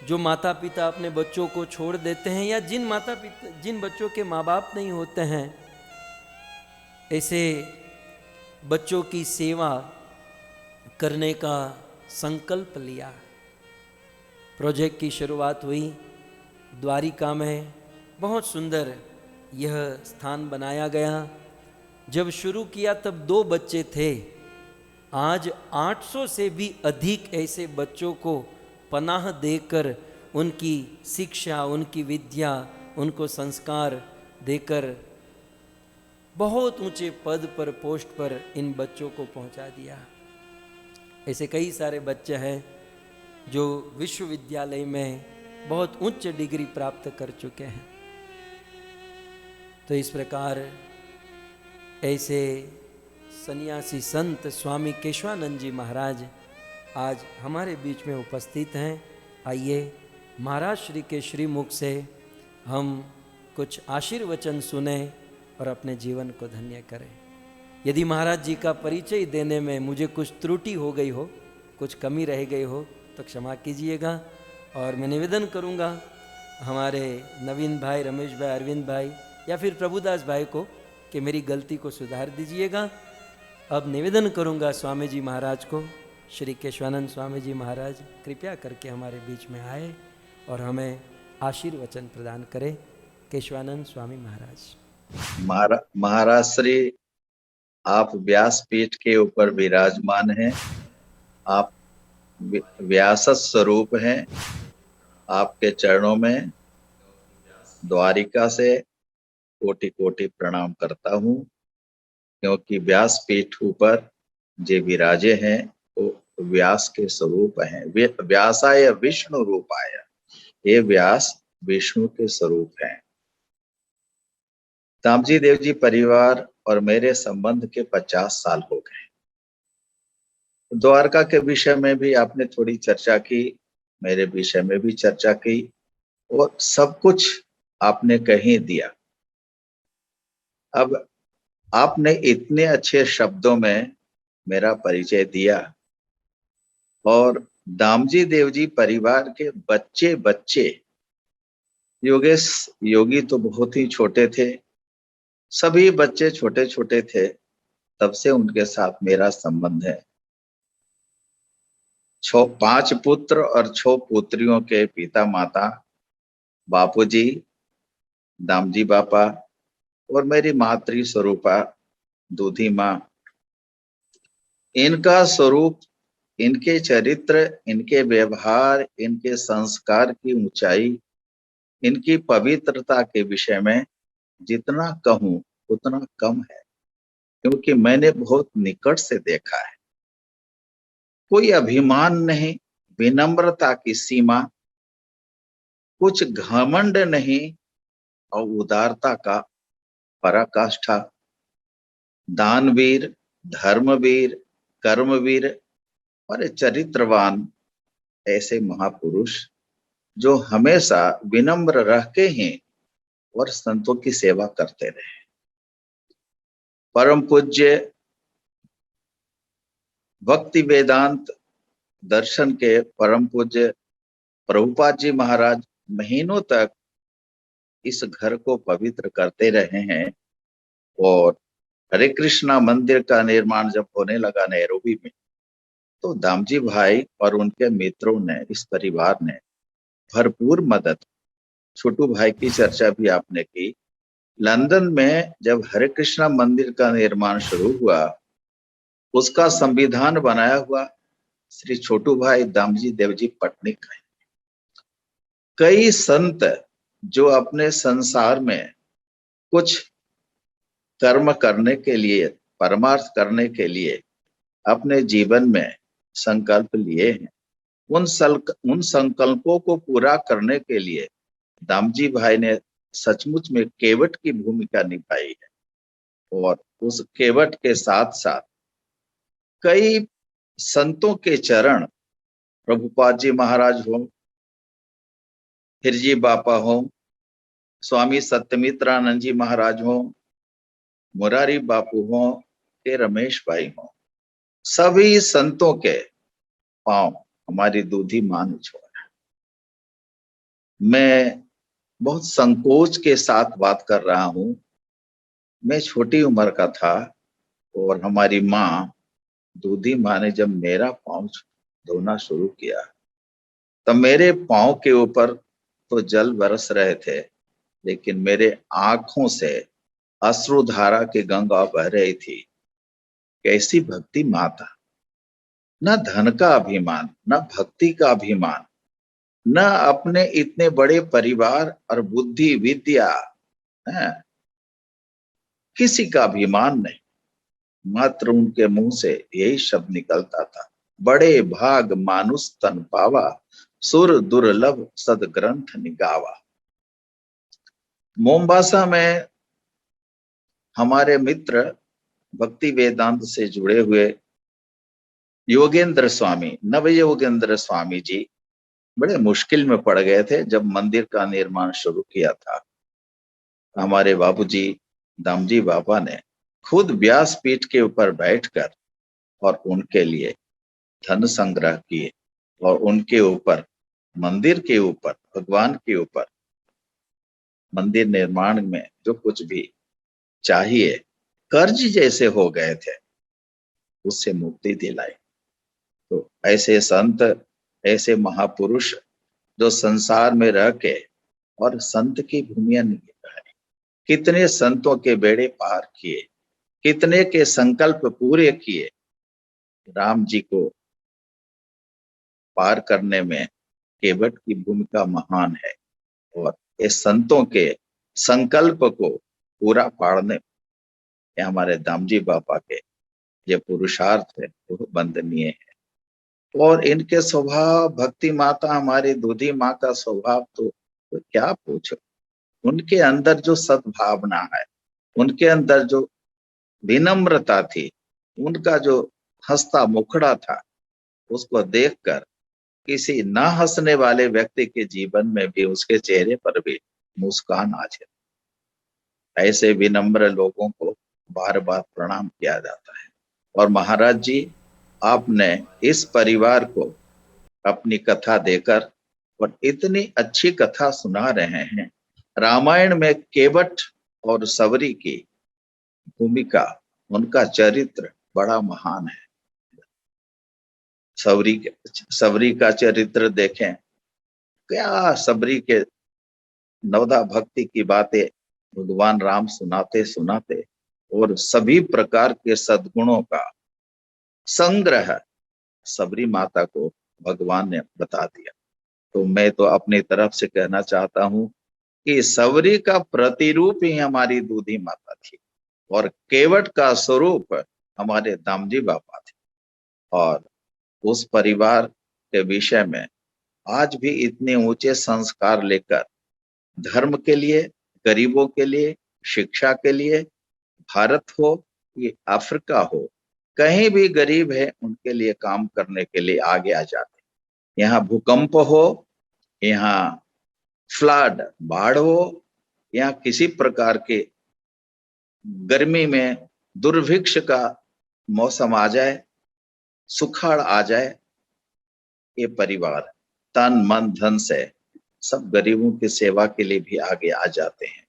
जो माता पिता अपने बच्चों को छोड़ देते हैं, या जिन बच्चों के माँ बाप नहीं होते हैं, ऐसे बच्चों की सेवा करने का संकल्प लिया। प्रोजेक्ट की शुरुआत हुई द्वारिका में। बहुत सुंदर यह स्थान बनाया गया। जब शुरू किया तब 2 बच्चे थे। आज 800 से भी अधिक ऐसे बच्चों को पनाह देकर, उनकी शिक्षा, उनकी विद्या, उनको संस्कार देकर बहुत ऊंचे पद पर, पोस्ट पर इन बच्चों को पहुंचा दिया। ऐसे कई सारे बच्चे हैं जो विश्वविद्यालय में बहुत उच्च डिग्री प्राप्त कर चुके हैं। तो इस प्रकार ऐसे सन्यासी संत स्वामी केशवानंद जी महाराज आज हमारे बीच में उपस्थित हैं। आइए महाराज श्री के श्रीमुख से हम कुछ आशीर्वचन सुने और अपने जीवन को धन्य करें। यदि महाराज जी का परिचय देने में मुझे कुछ त्रुटि हो गई हो, कुछ कमी रह गई हो तो क्षमा कीजिएगा। और मैं निवेदन करूंगा हमारे नवीन भाई, रमेश भाई, अरविंद भाई या फिर प्रभुदास भाई को कि मेरी गलती को सुधार दीजिएगा। अब निवेदन करूंगा स्वामी जी महाराज को, श्री केशवानंद स्वामी जी महाराज कृपया करके हमारे बीच में आए और हमें आशीर्वचन प्रदान करें। केशवानंद स्वामी महाराज। महाराज श्री, आप व्यासपीठ के ऊपर विराजमान हैं। आप व्यास स्वरूप हैं। आपके चरणों में द्वारिका से कोटि कोटि प्रणाम करता हूँ, क्योंकि व्यासपीठ ऊपर जे विराजे हैं वो व्यास के स्वरूप हैं। व्यासाय विष्णु रूपाय, ये व्यास विष्णु के स्वरूप हैं। दामजी देव जी परिवार और मेरे संबंध के 50 साल हो गए। द्वारका के विषय में भी आपने थोड़ी चर्चा की, मेरे विषय में भी चर्चा की और सब कुछ आपने कहीं दिया। अब आपने इतने अच्छे शब्दों में मेरा परिचय दिया और दामजी देव जी परिवार के बच्चे बच्चे, योगेश योगी तो बहुत ही छोटे थे, सभी बच्चे छोटे छोटे थे, तब से उनके साथ मेरा संबंध है। 5 पुत्र और 6 पुत्रियों के पिता माता बापूजी, दामजी बापा और मेरी मातृ स्वरूपा दूधी माँ। इनका स्वरूप, इनके चरित्र, इनके व्यवहार, इनके संस्कार की ऊंचाई, इनकी पवित्रता के विषय में जितना कहूं उतना कम है, क्योंकि मैंने बहुत निकट से देखा है। कोई अभिमान नहीं, विनम्रता की सीमा, कुछ घमंड नहीं और उदारता का पराकाष्ठा। दानवीर, धर्मवीर, कर्मवीर और चरित्रवान ऐसे महापुरुष जो हमेशा विनम्र रह के ही और संतों की सेवा करते रहे। परम पूज्य भक्ति वेदांत दर्शन के परम पूज्य प्रभुपाद जी महाराज महीनों तक इस घर को पवित्र करते रहे हैं और हरे कृष्णा मंदिर का निर्माण जब होने लगा नैरोबी में, तो दामजी भाई और उनके मित्रों ने, इस परिवार ने भरपूर मदद। छोटू भाई की चर्चा भी आपने की। लंदन में जब हरे कृष्णा मंदिर का निर्माण शुरू हुआ, उसका संविधान बनाया हुआ श्री छोटू भाई दामजी देवजी पटनिक है। कई संत जो अपने संसार में कुछ कर्म करने के लिए, परमार्थ करने के लिए अपने जीवन में संकल्प लिए हैं, उन संकल्पों को पूरा करने के लिए दामजी भाई ने सचमुच में केवट की भूमिका निभाई है। और उस केवट के साथ साथ कई संतों के चरण, प्रभुपाद जी महाराज हो, हिरजी बापा हो, स्वामी सत्यमित्रानंद जी महाराज हो, मुरारी बापू हो, के रमेश भाई हो, सभी संतों के पांव हमारी दूधी मां ने छोड़ा। मैं बहुत संकोच के साथ बात कर रहा हूं। मैं छोटी उम्र का था और हमारी माँ, दूधी माँ ने जब मेरा पांव धोना शुरू किया, तब मेरे पांव के ऊपर तो जल बरस रहे थे, लेकिन मेरे आंखों से अश्रुधारा की गंगा बह रही थी। कैसी भक्ति माता! न धन का अभिमान, न भक्ति का अभिमान, न अपने इतने बड़े परिवार और बुद्धि विद्या, किसी का अभिमान नहीं। मात्र उनके मुंह से यही शब्द निकलता था, बड़े भाग मानुष तन पावा, सुर दुर्लभ सदग्रंथ निगावा। मोम्बासा में हमारे मित्र भक्ति वेदांत से जुड़े हुए योगेंद्र स्वामी, नव योगेंद्र स्वामी जी बड़े मुश्किल में पड़ गए थे जब मंदिर का निर्माण शुरू किया था। हमारे बाबूजी दामजी बाबा ने खुद व्यास पीठ के ऊपर बैठकर और उनके लिए धन संग्रह किए और उनके ऊपर, मंदिर के ऊपर, भगवान के ऊपर, मंदिर निर्माण में जो कुछ भी चाहिए, कर्ज जैसे हो गए थे, उससे मुक्ति दिलाई। तो ऐसे संत, ऐसे महापुरुष जो संसार में रह के और संत की भूमिया निभाई, कितने संतों के बेड़े पार किए, कितने के संकल्प पूरे किए। राम जी को पार करने में केवट की भूमिका महान है, और इस संतों के संकल्प को पूरा पाड़ने में हमारे दामजी बाबा के ये पुरुषार्थ है वो वंदनीय है। और इनके स्वभाव, भक्ति माता हमारी दूधी माँ का स्वभाव तो क्या पूछो। उनके अंदर जो सद्भावना है, उनके अंदर जो विनम्रता थी, उनका जो हंसता मुखड़ा था, उसको देखकर किसी ना हंसने वाले व्यक्ति के जीवन में भी, उसके चेहरे पर भी मुस्कान आ जाती। ऐसे विनम्र लोगों को बार बार प्रणाम किया जाता है। और महाराज जी, आपने इस परिवार को अपनी कथा देकर और इतनी अच्छी कथा सुना रहे हैं। रामायण में केवट और सबरी की भूमिका, उनका चरित्र बड़ा महान है। सबरी का चरित्र देखें, क्या सबरी के नवदा भक्ति की बातें भगवान राम सुनाते सुनाते और सभी प्रकार के सद्गुणों का संग्रह सबरी माता को भगवान ने बता दिया। तो मैं तो अपनी तरफ से कहना चाहता हूं कि सबरी का प्रतिरूप ही हमारी दूधी माता थी और केवट का स्वरूप हमारे दामजी बाबा थे। और उस परिवार के विषय में आज भी इतने ऊंचे संस्कार लेकर धर्म के लिए, गरीबों के लिए, शिक्षा के लिए, भारत हो ये अफ्रीका हो, कहीं भी गरीब है उनके लिए काम करने के लिए आगे आ जाते। यहाँ भूकंप हो, यहाँ फ्लड, बाढ़ हो, यहाँ किसी प्रकार के गर्मी में दुर्भिक्ष का मौसम आ जाए, सुखाड़ आ जाए, ये परिवार तन मन धन से सब गरीबों की सेवा के लिए भी आगे आ जाते हैं।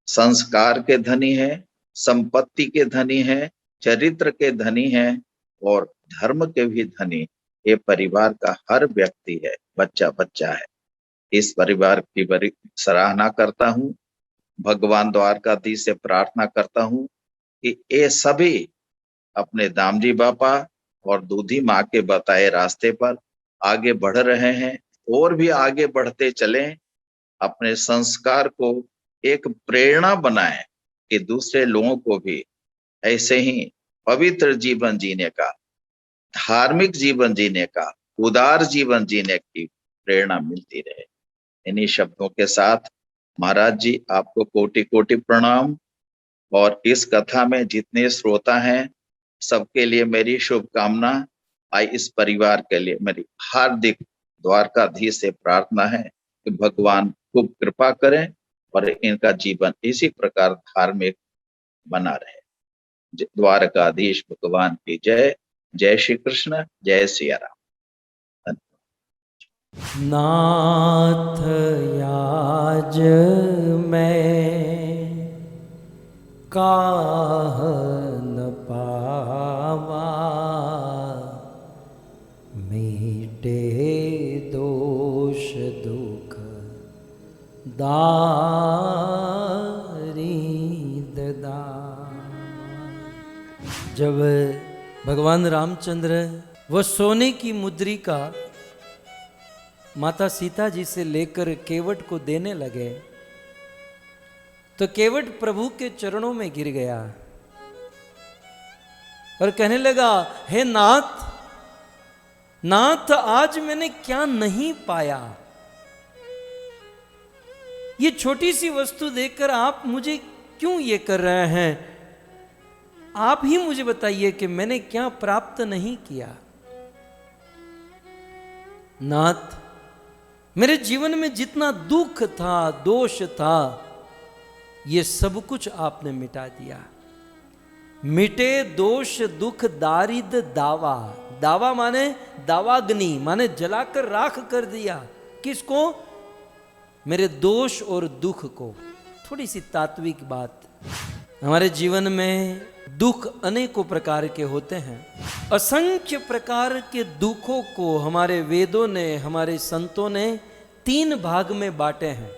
संस्कार के धनी है, संपत्ति के धनी है, चरित्र के धनी है और धर्म के भी धनी ये परिवार का हर व्यक्ति है, बच्चा बच्चा है। इस परिवार की बड़ी सराहना करता हूँ। भगवान द्वारकाधीश से प्रार्थना करता हूँ कि ये सभी अपने दामजी बाबा और दूधी माँ के बताए रास्ते पर आगे बढ़ रहे हैं और भी आगे बढ़ते चलें। अपने संस्कार को एक प्रेरणा बनाएं कि दूसरे लोगों को भी ऐसे ही पवित्र जीवन जीने का, धार्मिक जीवन जीने का, उदार जीवन जीने की प्रेरणा मिलती रहे। इन्हीं शब्दों के साथ महाराज जी आपको कोटि कोटि प्रणाम। और इस कथा में जितने श्रोता हैं सबके लिए मेरी शुभकामना। इस परिवार के लिए मेरी हार्दिक द्वारकाधीश से प्रार्थना है कि भगवान खूब कृपा करें और इनका जीवन इसी प्रकार धार्मिक बना रहे। द्वारकाधीश भगवान की जय। जय श्री कृष्ण, जय सिया राम। नाथ याज मैं काह न पावा, मीटे दोष दुख दारी ददा। जब भगवान रामचंद्र वो सोने की मुद्रिका माता सीता जी से लेकर केवट को देने लगे तो केवट प्रभु के चरणों में गिर गया और कहने लगा, हे नाथ, नाथ आज मैंने क्या नहीं पाया। ये छोटी सी वस्तु देखकर आप मुझे क्यों ये कर रहे हैं? आप ही मुझे बताइए कि मैंने क्या प्राप्त नहीं किया। नाथ, मेरे जीवन में जितना दुख था, दोष था, ये सब कुछ आपने मिटा दिया। मिटे दोष दुख दारिद दावा। दावा माने दावाग्नि, माने जलाकर राख कर दिया। किसको? मेरे दोष और दुख को। थोड़ी सी तात्विक बात, हमारे जीवन में दुख अनेकों प्रकार के होते हैं। असंख्य प्रकार के दुखों को हमारे वेदों ने, हमारे संतों ने 3 भाग में बांटे हैं: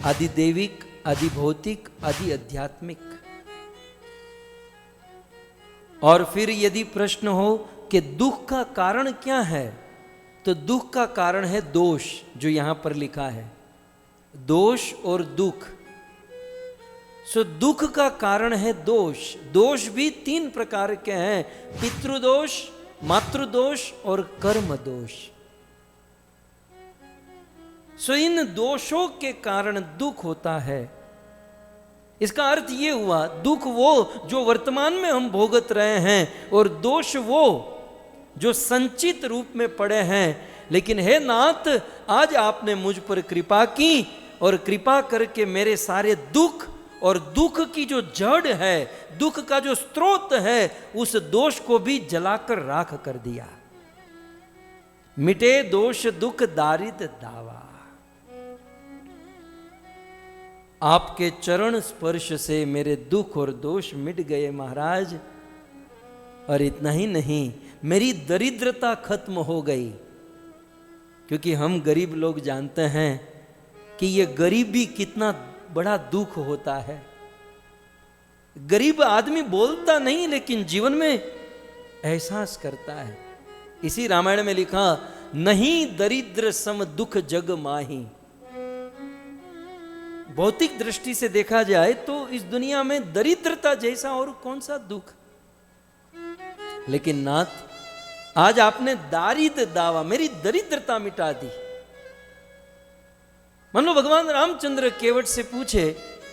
आदि दैविक, आदि भौतिक, आदि आध्यात्मिक। और फिर यदि प्रश्न हो कि दुख का कारण क्या है, तो दुख का कारण है दोष, जो यहां पर लिखा है, दोष और दुख। सो दुख का कारण है दोष। दोष भी 3 प्रकार के हैं: पितृदोष, मातृदोष और कर्म दोष। सो इन दोषों के कारण दुख होता है। इसका अर्थ ये हुआ, दुख वो जो वर्तमान में हम भोगत रहे हैं, और दोष वो जो संचित रूप में पड़े हैं। लेकिन हे नाथ, आज आपने मुझ पर कृपा की, और कृपा करके मेरे सारे दुख और दुख की जो जड़ है, दुख का जो स्रोत है, उस दोष को भी जलाकर राख कर दिया। मिटे दोष दुख दारिद दावा। आपके चरण स्पर्श से मेरे दुख और दोष मिट गए महाराज। और इतना ही नहीं, मेरी दरिद्रता खत्म हो गई। क्योंकि हम गरीब लोग जानते हैं कि ये गरीबी कितना बड़ा दुख होता है। गरीब आदमी बोलता नहीं, लेकिन जीवन में एहसास करता है। इसी रामायण में लिखा, नहीं दरिद्र सम दुख जग माही। भौतिक दृष्टि से देखा जाए तो इस दुनिया में दरिद्रता जैसा और कौन सा दुख। लेकिन नाथ, आज आपने दारिद दावा, मेरी दरिद्रता मिटा दी। मान लो भगवान रामचंद्र केवट से पूछे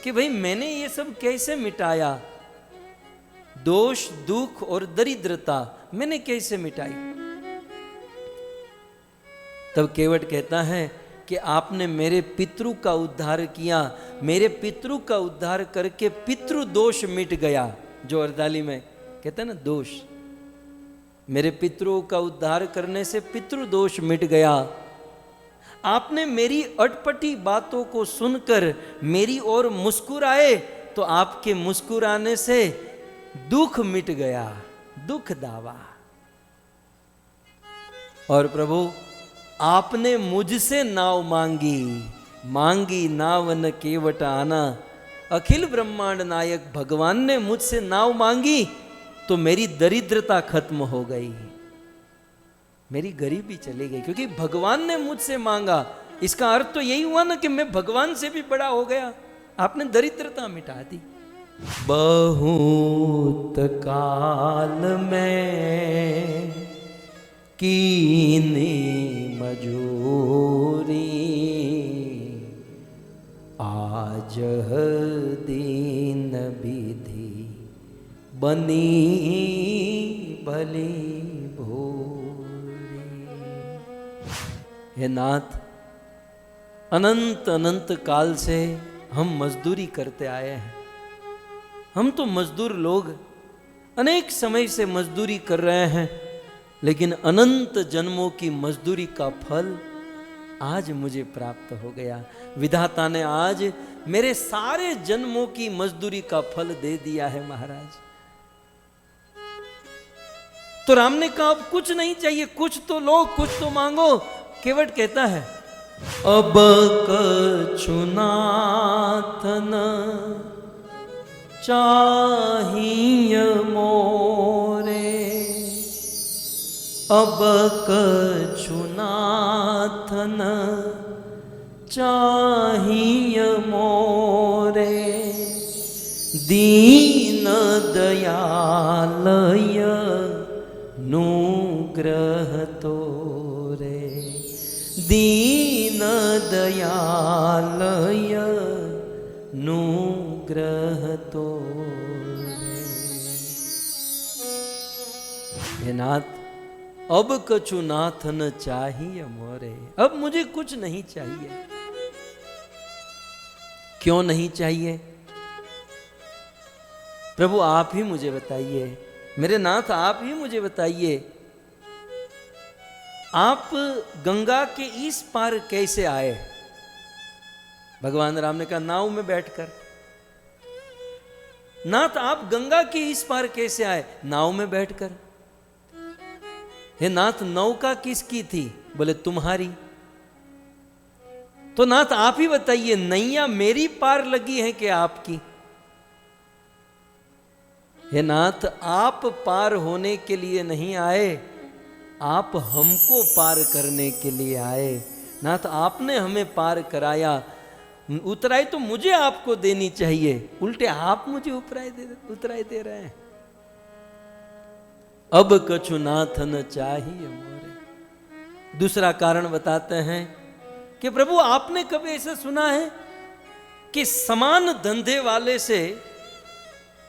कि भाई मैंने ये सब कैसे मिटाया, दोष दुख और दरिद्रता मैंने कैसे मिटाई? तब केवट कहता है कि आपने मेरे पितृ का उद्धार किया। मेरे पितृ का उद्धार करके पितृ दोष मिट गया। जो अर्दाली में कहते हैं ना दोष, मेरे पितरों का उद्धार करने से पितृ दोष मिट गया। आपने मेरी अटपटी बातों को सुनकर मेरी ओर मुस्कुराए, तो आपके मुस्कुराने से दुख मिट गया। दुख दावा। और प्रभु, आपने मुझसे नाव मांगी, मांगी नाव न केवट आना। अखिल ब्रह्मांड नायक भगवान ने मुझसे नाव मांगी, तो मेरी दरिद्रता खत्म हो गई, मेरी गरीबी चली गई, क्योंकि भगवान ने मुझसे मांगा। इसका अर्थ तो यही हुआ ना कि मैं भगवान से भी बड़ा हो गया। आपने दरिद्रता मिटा दी। बहुत काल में कीनी मजूरी, आज दीन विधि बनी भली भोरी। हे नाथ, अनंत अनंत काल से हम मजदूरी करते आए हैं। हम तो मजदूर लोग अनेक समय से मजदूरी कर रहे हैं, लेकिन अनंत जन्मों की मजदूरी का फल आज मुझे प्राप्त हो गया। विधाता ने आज मेरे सारे जन्मों की मजदूरी का फल दे दिया है महाराज। तो राम ने कहा अब कुछ नहीं चाहिए, कुछ तो लो, कुछ तो मांगो। केवट कहता है, अब कछु नाथ न चाहिए मोरे, अब कछु नाथ न चाहिए मोरे, दीन दयालय नुग्रह तोरे, दीन दयालय नुग्रह तोरे। हे नाथ, अब कछु नाथ न चाहिए मोरे, अब मुझे कुछ नहीं चाहिए। क्यों नहीं चाहिए? प्रभु आप ही मुझे बताइए, मेरे नाथ आप ही मुझे बताइए, आप गंगा के इस पार कैसे आए? भगवान राम ने कहा नाव में बैठकर। नाथ आप गंगा के इस पार कैसे आए? नाव में बैठकर। हे नाथ नौका किसकी थी? बोले तुम्हारी। तो नाथ आप ही बताइए, नैया मेरी पार लगी है कि आपकी? हे नाथ आप पार होने के लिए नहीं आए, आप हमको पार करने के लिए आए। नाथ आपने हमें पार कराया, उतराई तो मुझे आपको देनी चाहिए, उल्टे आप मुझे उतराई दे रहे हैं। अब कछु नाथ न चाहिए मोरे। दूसरा कारण बताते हैं कि प्रभु आपने कभी ऐसा सुना है कि समान धंधे वाले से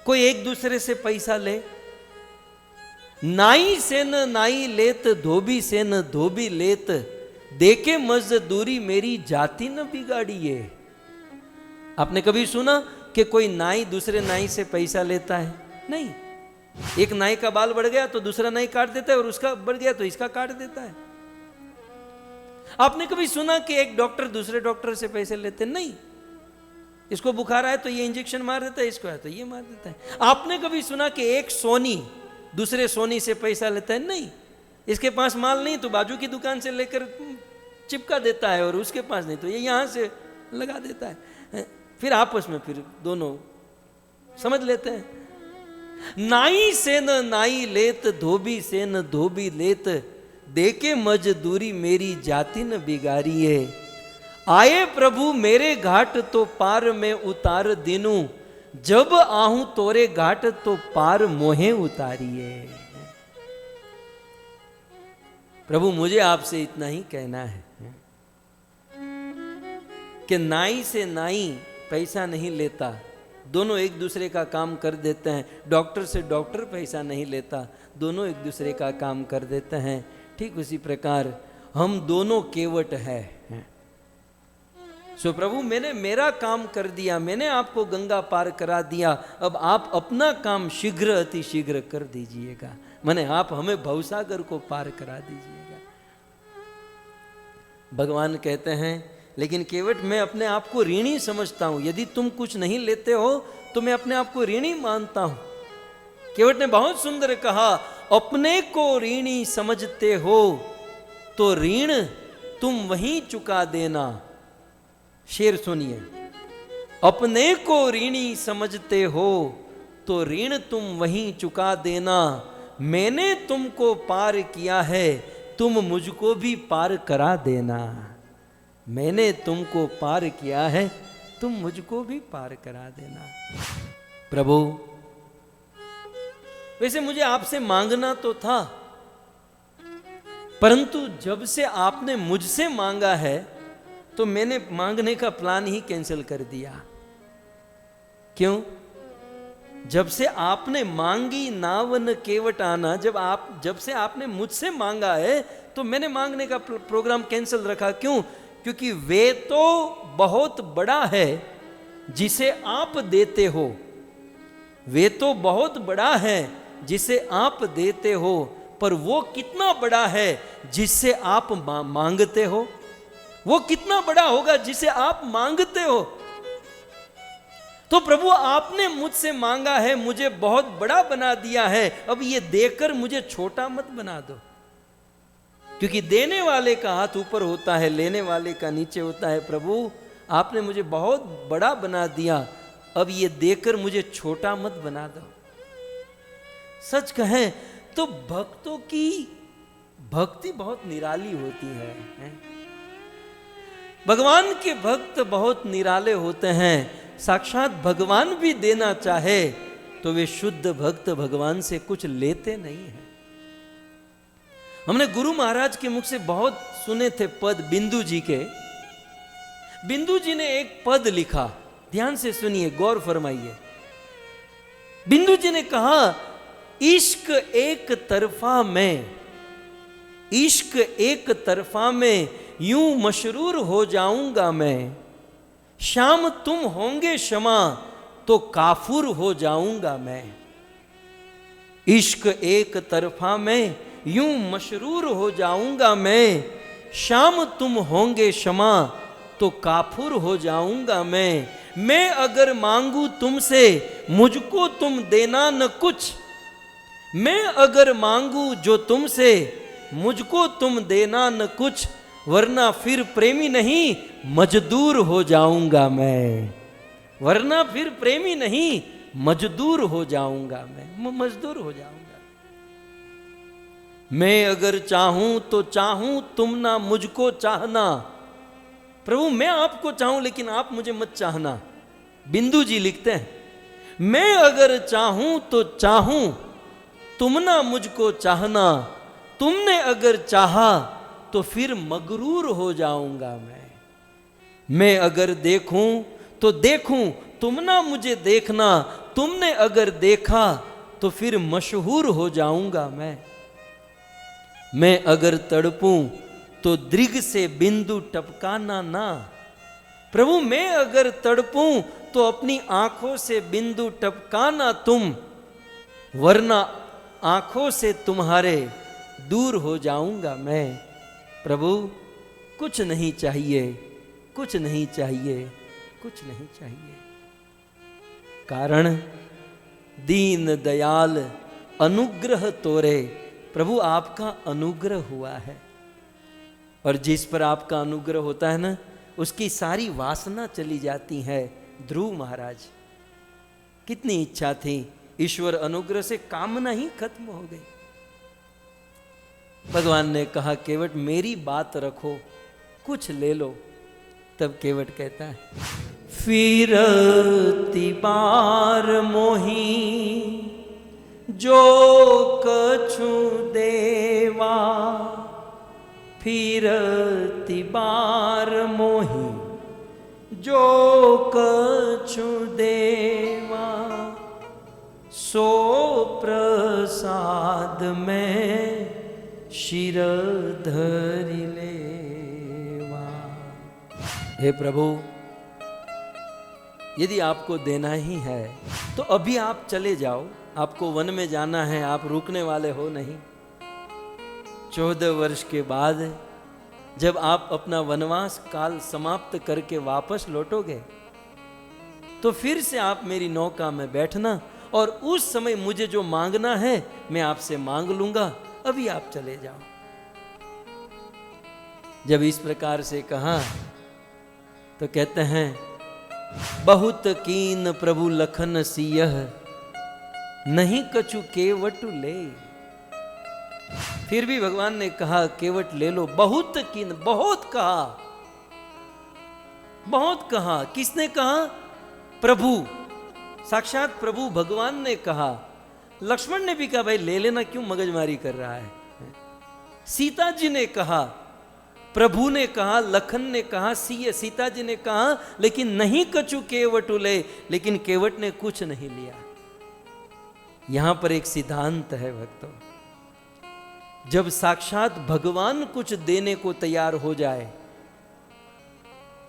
कोई एक दूसरे से पैसा ले? नाई से न नाई लेत, धोबी से न धोबी लेत, देके मजदूरी मेरी जाति न बिगाड़िए। आपने कभी सुना कि कोई नाई दूसरे नाई से पैसा लेता है? नहीं। एक नाई का बाल बढ़ गया तो दूसरा नाई काट देता है, और उसका बढ़ गया तो इसका काट देता है। आपने कभी सुना कि एक डॉक्टर दूसरे डॉक्टर से पैसे लेते? नहीं। इसको बुखार आया तो ये इंजेक्शन मार देता है, इसको आया तो ये मार देता है। आपने कभी सुना कि एक सोनी दूसरे सोनी से पैसा लेता है? नहीं। इसके पास माल नहीं तो बाजू की दुकान से लेकर चिपका देता है, और उसके पास नहीं तो ये यहां से लगा देता है। फिर आपस में फिर दोनों समझ लेते हैं। नाई से न नाई लेत, धोबी से न धोबी लेत, देके मजदूरी मेरी जाति न बिगाड़िए। आए प्रभु मेरे घाट तो पार में उतार दिनू, जब आहूं तोरे घाट तो पार मोहे उतारिए। प्रभु मुझे आपसे इतना ही कहना है कि नाई से नाई पैसा नहीं लेता, दोनों एक दूसरे का काम कर देते हैं। डॉक्टर से डॉक्टर पैसा नहीं लेता, दोनों एक दूसरे का काम कर देते हैं। ठीक उसी प्रकार हम दोनों केवट है। सो प्रभु मैंने मेरा काम कर दिया, मैंने आपको गंगा पार करा दिया, अब आप अपना काम शीघ्र अति शीघ्र कर दीजिएगा, माने आप हमें भवसागर को पार करा दीजिएगा। भगवान कहते हैं लेकिन केवट मैं अपने आप को ऋणी समझता हूं, यदि तुम कुछ नहीं लेते हो तो मैं अपने आप को ऋणी मानता हूं। केवट ने बहुत सुंदर कहा, अपने को ऋणी समझते हो तो ऋण तुम वहीं चुका देना। शेर सुनिए, अपने को ऋणी समझते हो तो ऋण तुम वहीं चुका देना। मैंने तुमको पार किया है, तुम मुझको भी पार करा देना। मैंने तुमको पार किया है, तुम मुझको भी पार करा देना। प्रभु वैसे मुझे आपसे मांगना तो था, परंतु जब से आपने मुझसे मांगा है तो मैंने मांगने का प्लान ही कैंसिल कर दिया। क्यों? जब से आपने मांगी नावन केवट आना, जब से आपने मुझसे मांगा है तो मैंने मांगने का प्रोग्राम कैंसिल रखा। क्यों? क्योंकि वे तो बहुत बड़ा है जिसे आप देते हो, वे तो बहुत बड़ा है जिसे आप देते हो, पर वो कितना बड़ा है जिससे आप मांगते हो? वो कितना बड़ा होगा जिसे आप मांगते हो? तो प्रभु आपने मुझसे मांगा है, मुझे बहुत बड़ा बना दिया है, अब ये देकर मुझे छोटा मत बना दो। क्योंकि देने वाले का हाथ ऊपर होता है, लेने वाले का नीचे होता है। प्रभु आपने मुझे बहुत बड़ा बना दिया, अब ये देकर मुझे छोटा मत बना दो। सच कहें तो भक्तों की भक्ति बहुत निराली होती है। भगवान के भक्त बहुत निराले होते हैं। साक्षात भगवान भी देना चाहे तो वे शुद्ध भक्त भगवान से कुछ लेते नहीं हैं। हमने गुरु महाराज के मुख से बहुत सुने थे पद बिंदु जी के। बिंदु जी ने एक पद लिखा, ध्यान से सुनिए, गौर फरमाइए। बिंदु जी ने कहा, इश्क एक तरफा में इश्क एक तरफा में यूं मशरूर हो जाऊंगा मैं, शाम तुम होंगे शमा तो काफुर हो जाऊंगा मैं। इश्क एक तरफा में यूं मशरूर हो जाऊंगा मैं, शाम तुम होंगे शमा तो काफुर हो जाऊंगा मैं अगर मांगू तुमसे मुझको तुम देना न कुछ, मैं अगर मांगू जो तुमसे मुझको तुम देना न कुछ, वरना फिर प्रेमी नहीं मजदूर हो जाऊंगा मैं, वरना फिर प्रेमी नहीं मजदूर हो जाऊंगा मैं मजदूर हो जाऊंगा। मैं अगर चाहूं तो चाहूं तुम ना मुझको चाहना, प्रभु मैं आपको चाहूं लेकिन आप मुझे मत चाहना। बिंदु जी लिखते हैं, मैं अगर चाहूं तो चाहूं तुम ना मुझको चाहना, तुमने अगर चाहा तो फिर मगरूर हो जाऊंगा मैं अगर देखूं तो देखूं तुम ना मुझे देखना, तुमने अगर देखा तो फिर मशहूर हो जाऊंगा मैं अगर तड़पूं तो दृग से बिंदु टपकाना ना, प्रभु मैं अगर तड़पूं तो अपनी आंखों से बिंदु टपकाना तुम, वरना आंखों से तुम्हारे दूर हो जाऊंगा मैं। प्रभु कुछ नहीं चाहिए, कुछ नहीं चाहिए, कुछ नहीं चाहिए। कारण दीन दयाल अनुग्रह तोरे, प्रभु आपका अनुग्रह हुआ है, और जिस पर आपका अनुग्रह होता है ना उसकी सारी वासना चली जाती है। ध्रुव महाराज कितनी इच्छा थी, ईश्वर अनुग्रह से कामना ही खत्म हो गई। भगवान ने कहा केवट मेरी बात रखो, कुछ ले लो। तब केवट कहता है, फिरती बार मोही जो कछु देवा, फिरती बार मोही जो कछु देवा, सो प्रसाद में शिर धरि लेवा। हे प्रभु यदि आपको देना ही है तो अभी आप चले जाओ, आपको वन में जाना है, आप रुकने वाले हो नहीं। 14 वर्ष के बाद जब आप अपना वनवास काल समाप्त करके वापस लौटोगे तो फिर से आप मेरी नौका में बैठना, और उस समय मुझे जो मांगना है मैं आपसे मांग लूंगा, अभी आप चले जाओ। जब इस प्रकार से कहा तो कहते हैं, बहुत कीन प्रभु लखन सियह, नहीं कछु केवट ले। फिर भी भगवान ने कहा केवट ले लो। बहुत कीन, बहुत कहा, बहुत कहा। किसने कहा? प्रभु, साक्षात प्रभु भगवान ने कहा। लक्ष्मण ने भी कहा भाई ले लेना, क्यों मगजमारी कर रहा है। सीता जी ने कहा, प्रभु ने कहा, लखन ने कहा, सीता जी ने कहा, लेकिन नहीं कछु केवटु ले, लेकिन केवट ने कुछ नहीं लिया। यहां पर एक सिद्धांत है भक्तों, जब साक्षात भगवान कुछ देने को तैयार हो जाए,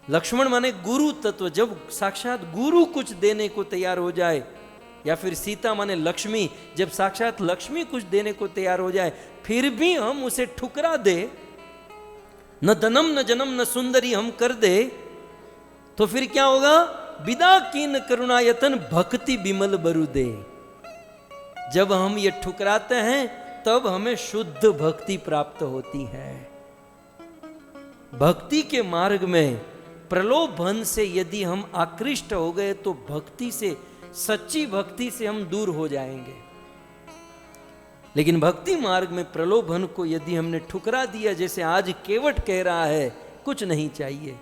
लक्ष्मण माने गुरु तत्व, जब साक्षात गुरु कुछ देने को तैयार हो जाए, या फिर सीता माने लक्ष्मी, जब साक्षात लक्ष्मी कुछ देने को तैयार हो जाए, फिर भी हम उसे ठुकरा दे, न धनम न जन्म न सुंदरी हम कर दे, तो फिर क्या होगा? विदा कीन करुणायतन भक्ति बिमल बरु दे। जब हम ये ठुकराते हैं तब हमें शुद्ध भक्ति प्राप्त होती है। भक्ति के मार्ग में प्रलोभन से यदि हम आकृष्ट हो गए तो भक्ति से, सच्ची भक्ति से हम दूर हो जाएंगे। लेकिन भक्ति मार्ग में प्रलोभन को यदि हमने ठुकरा दिया, जैसे आज केवट कह रहा है कुछ नहीं चाहिए,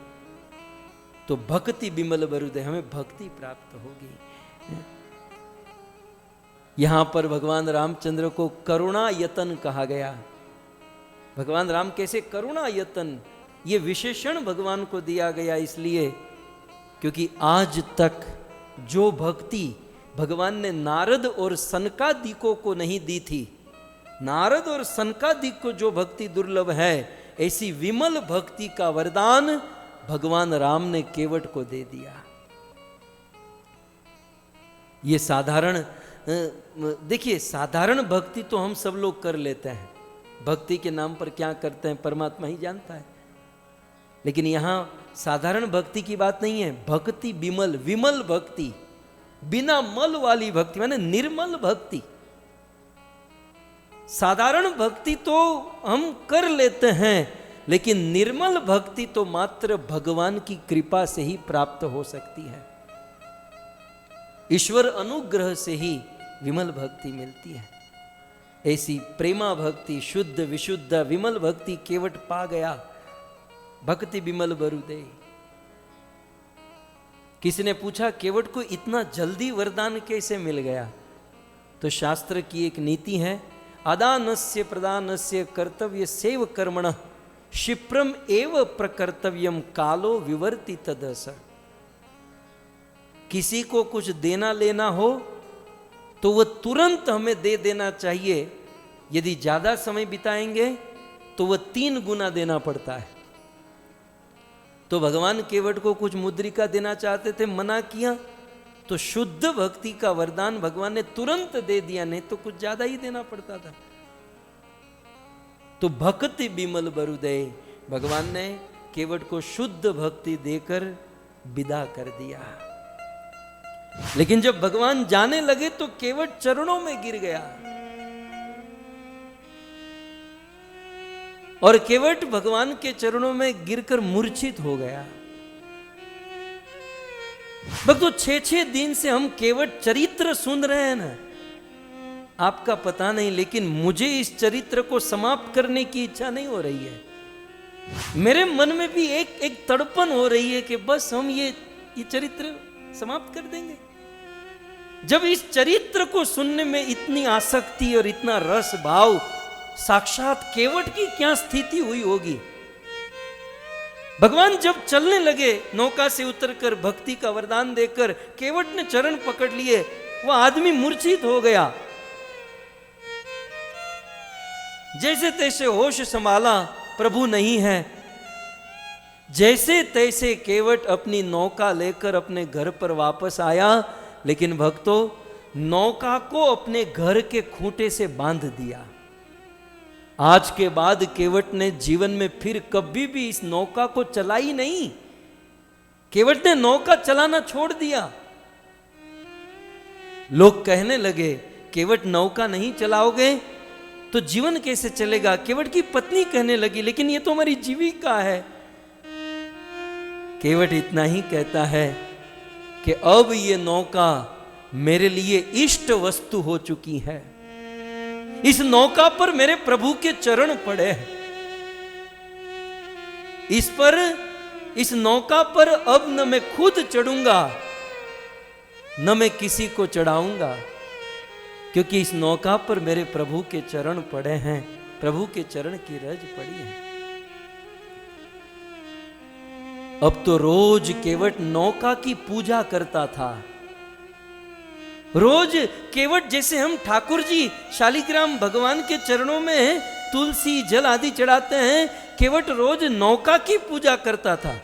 तो भक्ति बिमल बरुदे, हमें भक्ति प्राप्त होगी। यहां पर भगवान रामचंद्र को करुणा यतन कहा गया। भगवान राम कैसे करुणा यतन, ये विशेषण भगवान को दिया गया इसलिए क्योंकि आज तक जो भक्ति भगवान ने नारद और सनकादिकों को नहीं दी थी, नारद और सनकादिक को जो भक्ति दुर्लभ है, ऐसी विमल भक्ति का वरदान भगवान राम ने केवट को दे दिया। ये साधारण, देखिए साधारण भक्ति तो हम सब लोग कर लेते हैं, भक्ति के नाम पर क्या करते हैं परमात्मा ही जानता है। लेकिन यहां साधारण भक्ति की बात नहीं है, भक्ति विमल, विमल भक्ति, बिना मल वाली भक्ति, माने निर्मल भक्ति। साधारण भक्ति तो हम कर लेते हैं, लेकिन निर्मल भक्ति तो मात्र भगवान की कृपा से ही प्राप्त हो सकती है। ईश्वर अनुग्रह से ही विमल भक्ति मिलती है। ऐसी प्रेमा भक्ति, शुद्ध विशुद्ध विमल भक्ति केवट पा गया। भक्ति विमल बरुदे। किसी ने पूछा केवट को इतना जल्दी वरदान कैसे मिल गया? तो शास्त्र की एक नीति है, अदानस्य प्रदानस्य कर्तव्य सेव कर्मण क्षिप्रम एव प्रकर्तव्यम कालो विवर्ति तदस। किसी को कुछ देना लेना हो तो वह तुरंत हमें दे देना चाहिए। यदि ज्यादा समय बिताएंगे तो वह 3 गुना देना पड़ता है। तो भगवान केवट को कुछ मुद्रिका देना चाहते थे, मना किया, तो शुद्ध भक्ति का वरदान भगवान ने तुरंत दे दिया, नहीं तो कुछ ज्यादा ही देना पड़ता था। तो भक्ति विमल बरुदय, भगवान ने केवट को शुद्ध भक्ति देकर विदा कर दिया। लेकिन जब भगवान जाने लगे तो केवट चरणों में गिर गया और केवट भगवान के चरणों में गिरकर मूर्छित हो गया। भक्तों 6-6 दिन से हम केवट चरित्र सुन रहे हैं ना, आपका पता नहीं, लेकिन मुझे इस चरित्र को समाप्त करने की इच्छा नहीं हो रही है। मेरे मन में भी एक तड़पन हो रही है कि बस हम ये चरित्र समाप्त कर देंगे। जब इस चरित्र को सुनने में इतनी आसक्ति और इतना रस भाव, साक्षात केवट की क्या स्थिति हुई होगी। भगवान जब चलने लगे, नौका से उतरकर भक्ति का वरदान देकर केवट ने चरण पकड़ लिए, वह आदमी मूर्छित हो गया। जैसे तैसे होश संभाला, प्रभु नहीं है। जैसे तैसे केवट अपनी नौका लेकर अपने घर पर वापस आया, लेकिन भक्तों नौका को अपने घर के खूंटे से बांध दिया। आज के बाद केवट ने जीवन में फिर कभी भी इस नौका को चलाई नहीं। केवट ने नौका चलाना छोड़ दिया। लोग कहने लगे केवट नौका नहीं चलाओगे तो जीवन कैसे चलेगा? केवट की पत्नी कहने लगी लेकिन ये तो हमारी जीविका है। केवट इतना ही कहता है कि अब ये नौका मेरे लिए इष्ट वस्तु हो चुकी है। इस नौका पर मेरे प्रभु के चरण पड़े हैं। इस नौका पर अब न मैं खुद चढ़ूंगा न मैं किसी को चढ़ाऊंगा, क्योंकि इस नौका पर मेरे प्रभु के चरण पड़े हैं, प्रभु के चरण की रज पड़ी है। अब तो रोज केवट नौका की पूजा करता था। रोज केवट, जैसे हम ठाकुर जी शालिग्राम भगवान के चरणों में तुलसी जल आदि चढ़ाते हैं, केवट रोज नौका की पूजा करता था।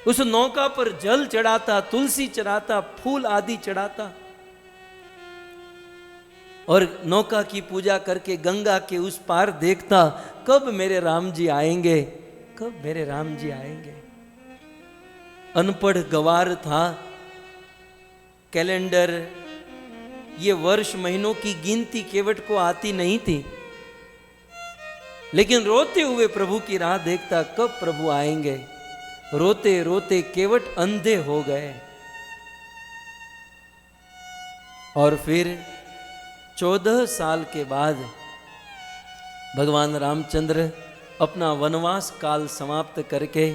उस नौका पर जल चढ़ाता, तुलसी चढ़ाता, फूल आदि चढ़ाता और नौका की पूजा करके गंगा के उस पार देखता, कब मेरे राम जी आएंगे, कब मेरे राम जी आएंगे। अनपढ़ गवार था। कैलेंडर, ये वर्ष महीनों की गिनती केवट को आती नहीं थी, लेकिन रोते हुए प्रभु की राह देखता, कब प्रभु आएंगे। रोते रोते केवट अंधे हो गए और फिर 14 साल के बाद भगवान रामचंद्र अपना वनवास काल समाप्त करके,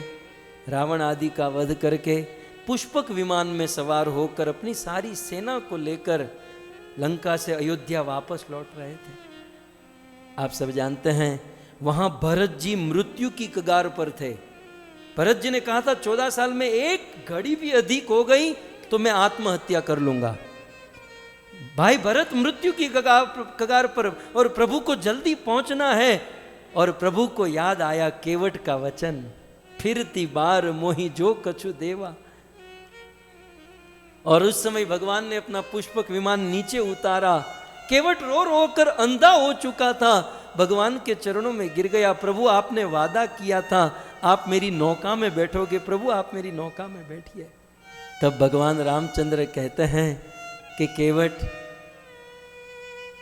रावण आदि का वध करके, पुष्पक विमान में सवार होकर अपनी सारी सेना को लेकर लंका से अयोध्या वापस लौट रहे थे। आप सब जानते हैं वहां भरत जी मृत्यु की कगार पर थे। भरत जी ने कहा था 14 साल में एक घड़ी भी अधिक हो गई तो मैं आत्महत्या कर लूंगा। भाई भरत मृत्यु की कगार पर और प्रभु को जल्दी पहुंचना है। और प्रभु को याद आया केवट का वचन, फिरती बार मोही जो कछु देवा। और उस समय भगवान ने अपना पुष्पक विमान नीचे उतारा। केवट रो रो कर अंधा हो चुका था, भगवान के चरणों में गिर गया। प्रभु आपने वादा किया था आप मेरी नौका में बैठोगे, प्रभु आप मेरी नौका में बैठिए। तब भगवान रामचंद्र कहते हैं कि केवट,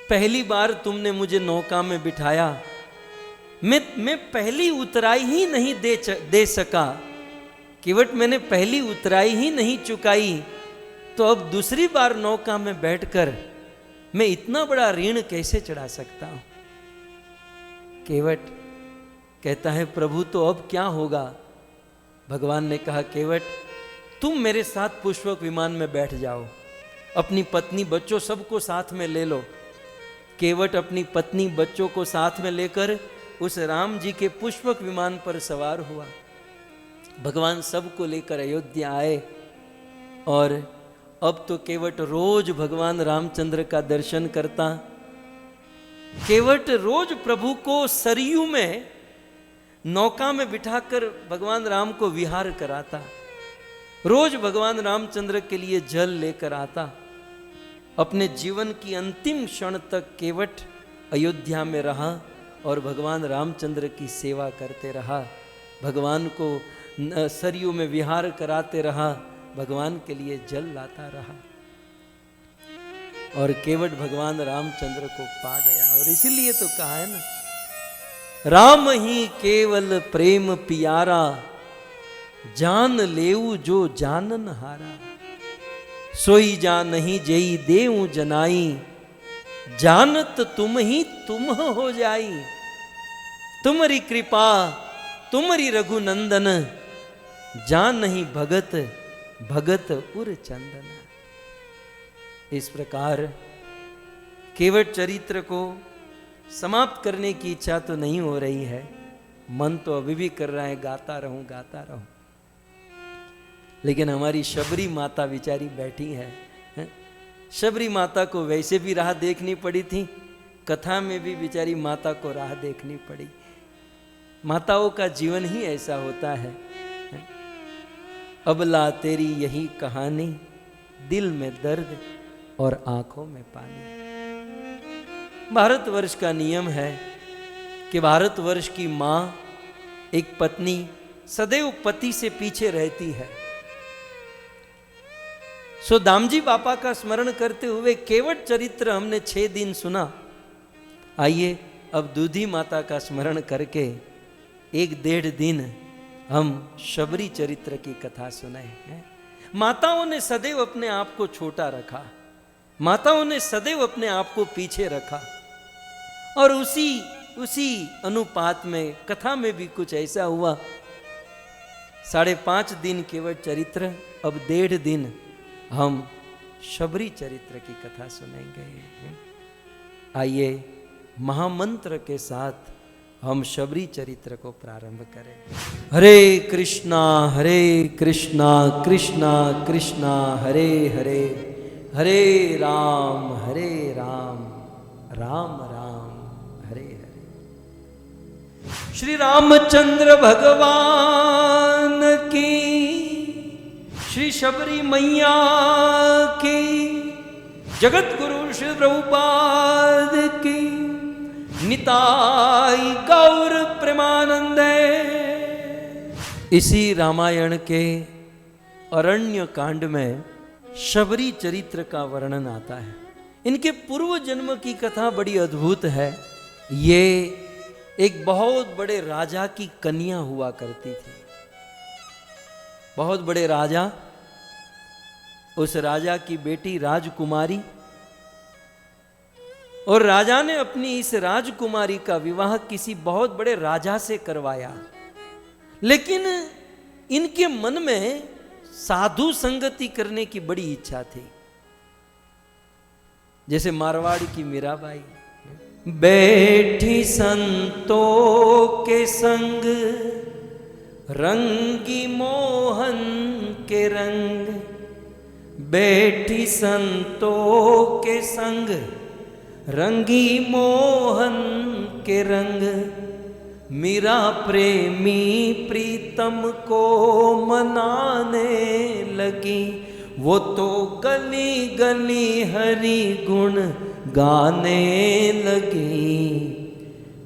पहली बार तुमने मुझे नौका में बिठाया, मैं पहली उतराई ही नहीं दे सका। केवट मैंने पहली उतराई ही नहीं चुकाई, तो अब दूसरी बार नौका में बैठकर मैं इतना बड़ा ऋण कैसे चढ़ा सकता हूं। केवट कहता है प्रभु तो अब क्या होगा। भगवान ने कहा केवट तुम मेरे साथ पुष्पक विमान में बैठ जाओ, अपनी पत्नी बच्चों सबको साथ में ले लो। केवट अपनी पत्नी बच्चों को साथ में लेकर उस राम जी के पुष्पक विमान पर सवार हुआ। भगवान सबको लेकर अयोध्या आए और अब तो केवट रोज भगवान रामचंद्र का दर्शन करता। केवट रोज प्रभु को सरयू में नौका में बिठाकर भगवान राम को विहार कराता, रोज भगवान रामचंद्र के लिए जल लेकर आता। अपने जीवन की अंतिम क्षण तक केवट अयोध्या में रहा और भगवान रामचंद्र की सेवा करते रहा, भगवान को सरयू में विहार कराते रहा, भगवान के लिए जल लाता रहा और केवट भगवान रामचंद्र को पा गया। और इसीलिए तो कहा है ना, राम ही केवल प्रेम पियारा, जान लेऊ जो जानन हारा। सोई जान ही जेई देऊ जनाई, जानत तुम ही तुम हो जाई। तुम्हारी कृपा तुम्हारी रघुनंदन, जान नहीं भगत भगत उर चंदन। इस प्रकार केवट चरित्र को समाप्त करने की इच्छा तो नहीं हो रही है, मन तो अभी भी कर रहा है गाता रहूं गाता रहूं। लेकिन हमारी शबरी माता बेचारी बैठी है। शबरी माता को वैसे भी राह देखनी पड़ी थी, कथा में भी बेचारी माता को राह देखनी पड़ी। माताओं का जीवन ही ऐसा होता है। अबला तेरी यही कहानी, दिल में दर्द और आंखों में पानी। भारतवर्ष का नियम है कि भारतवर्ष की मां, एक पत्नी सदैव पति से पीछे रहती है। सो दामजी बापा का स्मरण करते हुए केवट चरित्र हमने 6 दिन सुना। आइए अब दूधी माता का स्मरण करके 1-1.5 दिन हम शबरी चरित्र की कथा सुने। माताओं ने सदैव अपने आप को छोटा रखा, माताओं ने सदैव अपने आप को पीछे रखा और उसी अनुपात में कथा में भी कुछ ऐसा हुआ। 5.5 दिन केवट चरित्र, अब 1.5 दिन हम शबरी चरित्र की कथा सुनेंगे। आइए महामंत्र के साथ हम शबरी चरित्र को प्रारंभ करें। हरे कृष्णा कृष्णा कृष्णा हरे हरे, हरे राम राम राम हरे हरे। श्री रामचंद्र भगवान की, श्री शबरी मैया की, जगत गुरु श्री प्रभुपाद की, निताई गौर प्रेमानंदे। इसी रामायण के अरण्य कांड में शबरी चरित्र का वर्णन आता है। इनके पूर्व जन्म की कथा बड़ी अद्भुत है। ये एक बहुत बड़े राजा की कन्या हुआ करती थी। बहुत बड़े राजा, उस राजा की बेटी राजकुमारी, और राजा ने अपनी इस राजकुमारी का विवाह किसी बहुत बड़े राजा से करवाया। लेकिन इनके मन में साधु संगति करने की बड़ी इच्छा थी। जैसे मारवाड़ की मीराबाई, बैठी संतों के संग, रंगी मोहन के रंग, बैठी संतों के संग, रंगी मोहन के रंग, मीरा प्रेमी प्रीतम को मनाने लगी। वो तो गली गली हरि गुण गाने लगी।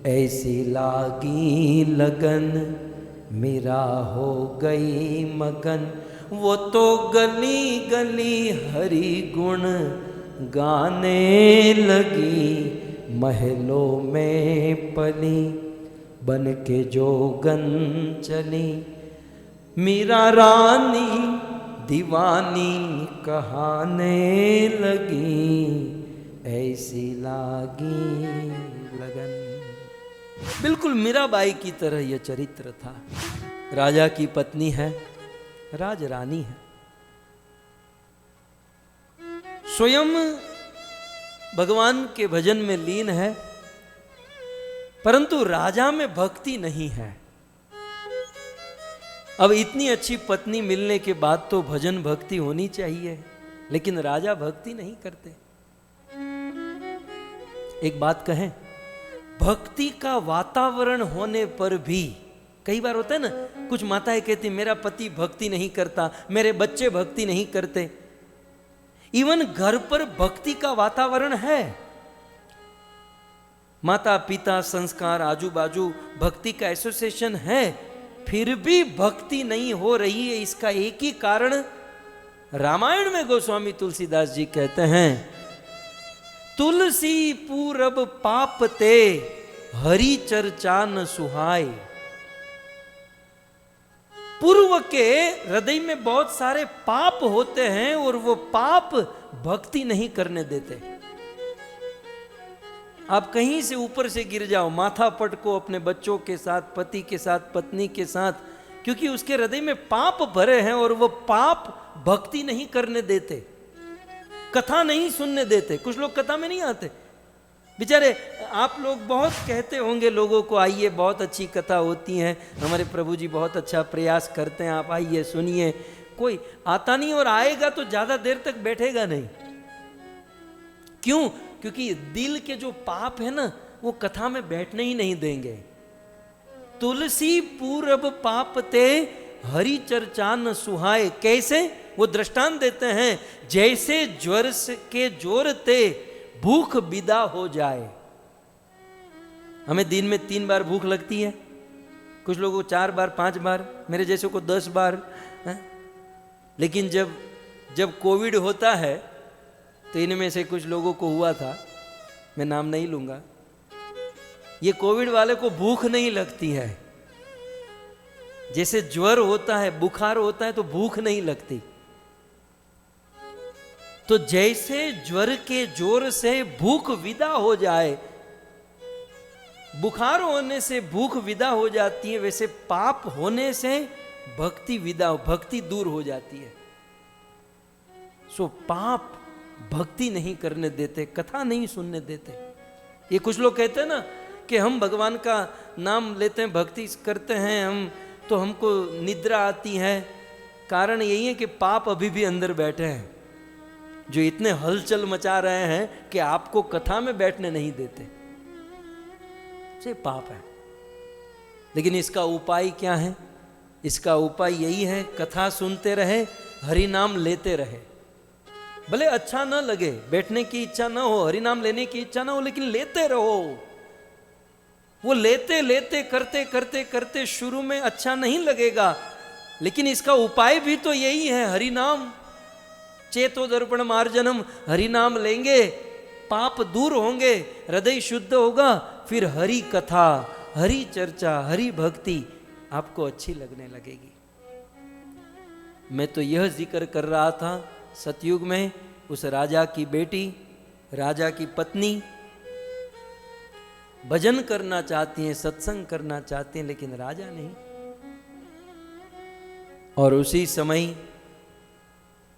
ऐसी लागी लगन मेरा हो गई मगन, वो तो गली गली हरि गुण गाने लगी। महलों में पली बन के जोगन चली, मीरा रानी दीवानी कहाने लगी। ऐसी लागी लगन। बिल्कुल मीराबाई की तरह यह चरित्र था। राजा की पत्नी है, राज रानी है, स्वयं भगवान के भजन में लीन है, परंतु राजा में भक्ति नहीं है। अब इतनी अच्छी पत्नी मिलने के बाद तो भजन भक्ति होनी चाहिए, लेकिन राजा भक्ति नहीं करते। एक बात कहें, भक्ति का वातावरण होने पर भी कई बार होता है ना, कुछ माताएं कहती मेरा पति भक्ति नहीं करता, मेरे बच्चे भक्ति नहीं करते। इवन घर पर भक्ति का वातावरण है, माता पिता संस्कार आजू बाजू भक्ति का एसोसिएशन है, फिर भी भक्ति नहीं हो रही है। इसका एक ही कारण रामायण में गोस्वामी तुलसीदास जी कहते हैं, तुलसी पूरब पाप ते हरि चर्चा न सुहाय। पूर्व के हृदय में बहुत सारे पाप होते हैं और वो पाप भक्ति नहीं करने देते। आप कहीं से ऊपर से गिर जाओ, माथा पटको अपने बच्चों के साथ, पति के साथ, पत्नी के साथ, क्योंकि उसके हृदय में पाप भरे हैं और वो पाप भक्ति नहीं करने देते, कथा नहीं सुनने देते। कुछ लोग कथा में नहीं आते बेचारे। आप लोग बहुत कहते होंगे लोगों को, आइए बहुत अच्छी कथा होती है, हमारे प्रभु जी बहुत अच्छा प्रयास करते हैं, आप आइए सुनिए। कोई आता नहीं और आएगा तो ज्यादा देर तक बैठेगा नहीं। क्यों? क्योंकि दिल के जो पाप है ना, वो कथा में बैठने ही नहीं देंगे। तुलसी पूरब पाप ते हरि चर्चा न सुहाए। कैसे? वो दृष्टांत देते हैं, जैसे ज्वर के जोर ते भूख विदा हो जाए। हमें दिन में 3 बार भूख लगती है, कुछ लोगों को 4 बार 5 बार, मेरे जैसे को 10 बार है? लेकिन जब कोविड होता है तो इनमें से कुछ लोगों को हुआ था, मैं नाम नहीं लूंगा, ये कोविड वाले को भूख नहीं लगती है। जैसे ज्वर होता है, बुखार होता है तो भूख नहीं लगती, तो जैसे ज्वर के जोर से भूख विदा हो जाए, बुखार होने से भूख विदा हो जाती है, वैसे पाप होने से भक्ति दूर हो जाती है। सो पाप भक्ति नहीं करने देते, कथा नहीं सुनने देते। ये कुछ लोग कहते हैं ना कि हम भगवान का नाम लेते हैं, भक्ति करते हैं हम, तो हमको निद्रा आती है। कारण यही है कि पाप अभी भी अंदर बैठे हैं, जो इतने हलचल मचा रहे हैं कि आपको कथा में बैठने नहीं देते। ये पाप है। लेकिन इसका उपाय क्या है? इसका उपाय यही है, कथा सुनते रहे, हरि नाम लेते रहे। भले अच्छा ना लगे, बैठने की इच्छा ना हो, हरि नाम लेने की इच्छा ना हो, लेकिन लेते रहो। वो लेते लेते करते करते करते शुरू में अच्छा नहीं लगेगा, लेकिन इसका उपाय भी तो यही है, हरि नाम। चेतो दर्पण मार्जनम, हरि नाम लेंगे, पाप दूर होंगे, हृदय शुद्ध होगा, फिर हरि कथा, हरि चर्चा, हरि भक्ति आपको अच्छी लगने लगेगी। मैं तो यह जिक्र कर रहा था, सतयुग में उस राजा की बेटी, राजा की पत्नी भजन करना चाहती हैं, सत्संग करना चाहती हैं, लेकिन राजा नहीं। और उसी समय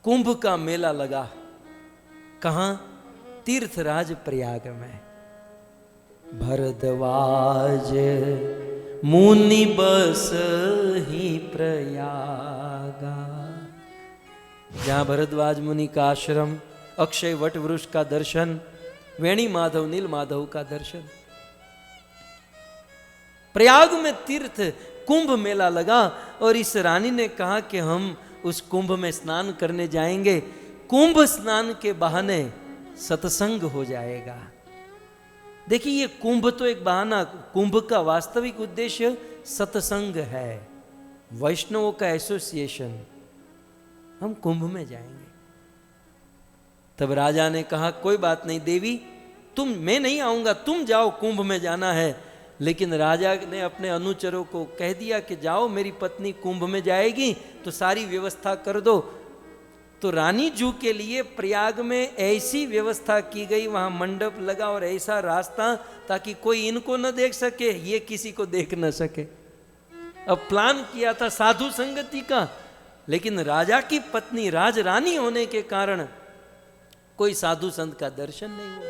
कुंभ का मेला लगा। कहां? तीर्थराज प्रयाग में। भरद्वाज मुनि बस ही प्रयागा, जहाँ भरद्वाज मुनि का आश्रम, अक्षय वट वृक्ष का दर्शन, वेणी माधव नील माधव का दर्शन। प्रयाग में तीर्थ कुंभ मेला लगा और इस रानी ने कहा कि हम उस कुंभ में स्नान करने जाएंगे। कुंभ स्नान के बहाने सत्संग हो जाएगा। देखिए ये कुंभ तो एक बहाना, कुंभ का वास्तविक उद्देश्य सत्संग है, वैष्णवों का एसोसिएशन। हम कुंभ में जाएंगे। तब राजा ने कहा कोई बात नहीं देवी, मैं नहीं आऊंगा, तुम जाओ, कुंभ में जाना है। लेकिन राजा ने अपने अनुचरों को कह दिया कि जाओ, मेरी पत्नी कुंभ में जाएगी तो सारी व्यवस्था कर दो। तो रानी जू के लिए प्रयाग में ऐसी व्यवस्था की गई, वहां मंडप लगा और ऐसा रास्ता ताकि कोई इनको न देख सके, ये किसी को देख न सके। अब प्लान किया था साधु संगति का, लेकिन राजा की पत्नी राजरानी होने के कारण कोई साधु संत का दर्शन नहीं हुआ।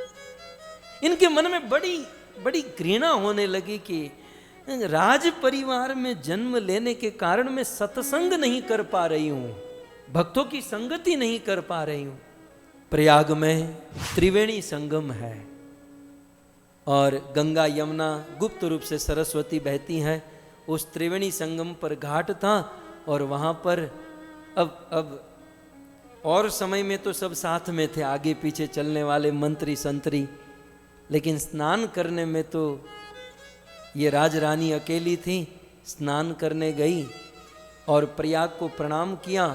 इनके मन में बड़ी बड़ी घृणा होने लगी कि राज परिवार में जन्म लेने के कारण मैं सत्संग नहीं कर पा रही हूं, भक्तों की संगति नहीं कर पा रही हूं। प्रयाग में त्रिवेणी संगम है और गंगा यमुना गुप्त रूप से सरस्वती बहती हैं। उस त्रिवेणी संगम पर घाट था और वहां पर अब और समय में तो सब साथ में थे, आगे पीछे चलने वाले मंत्री संतरी, लेकिन स्नान करने में तो ये राजरानी अकेली थी। स्नान करने गई और प्रयाग को प्रणाम किया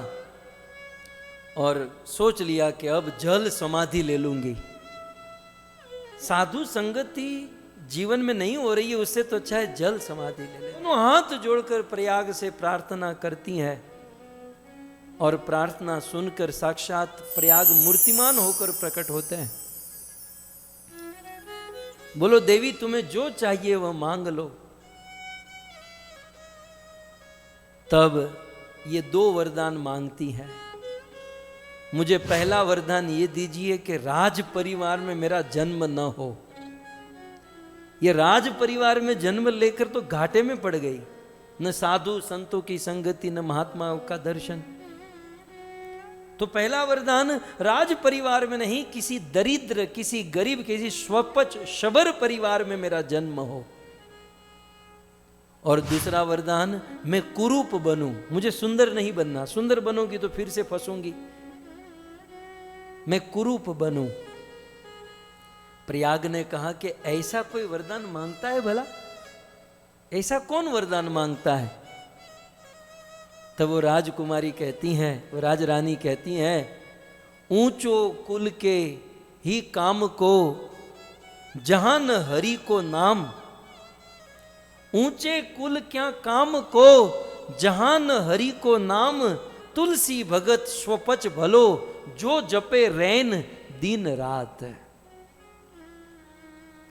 और सोच लिया कि अब जल समाधि ले लूंगी। साधु संगति जीवन में नहीं हो रही है, उससे तो अच्छा है जल समाधि ले ले। दोनों हाथ जोड़कर प्रयाग से प्रार्थना करती हैं और प्रार्थना सुनकर साक्षात प्रयाग मूर्तिमान होकर प्रकट होते हैं। बोलो देवी, तुम्हें जो चाहिए वह मांग लो। तब ये 2 वरदान मांगती हैं। मुझे पहला वरदान ये दीजिए कि राज परिवार में मेरा जन्म न हो। ये राज परिवार में जन्म लेकर तो घाटे में पड़ गई, न साधु संतों की संगति, न महात्माओं का दर्शन। तो पहला वरदान राज परिवार में नहीं, किसी दरिद्र, किसी गरीब, किसी स्वपच शबर परिवार में मेरा जन्म हो। और दूसरा वरदान, मैं कुरूप बनूं, मुझे सुंदर नहीं बनना, सुंदर बनोगी तो फिर से फंसूंगी, मैं कुरूप बनूं। प्रयाग ने कहा कि ऐसा कोई वरदान मांगता है भला? ऐसा कौन वरदान मांगता है? तब वो राजकुमारी कहती हैं, वो राजरानी कहती हैं, ऊंचो कुल के ही काम को जहां न हरि को नाम। ऊंचे कुल क्या काम को जहां न हरि को नाम। तुलसी भगत स्वपच भलो जो जपे रैन दिन रात।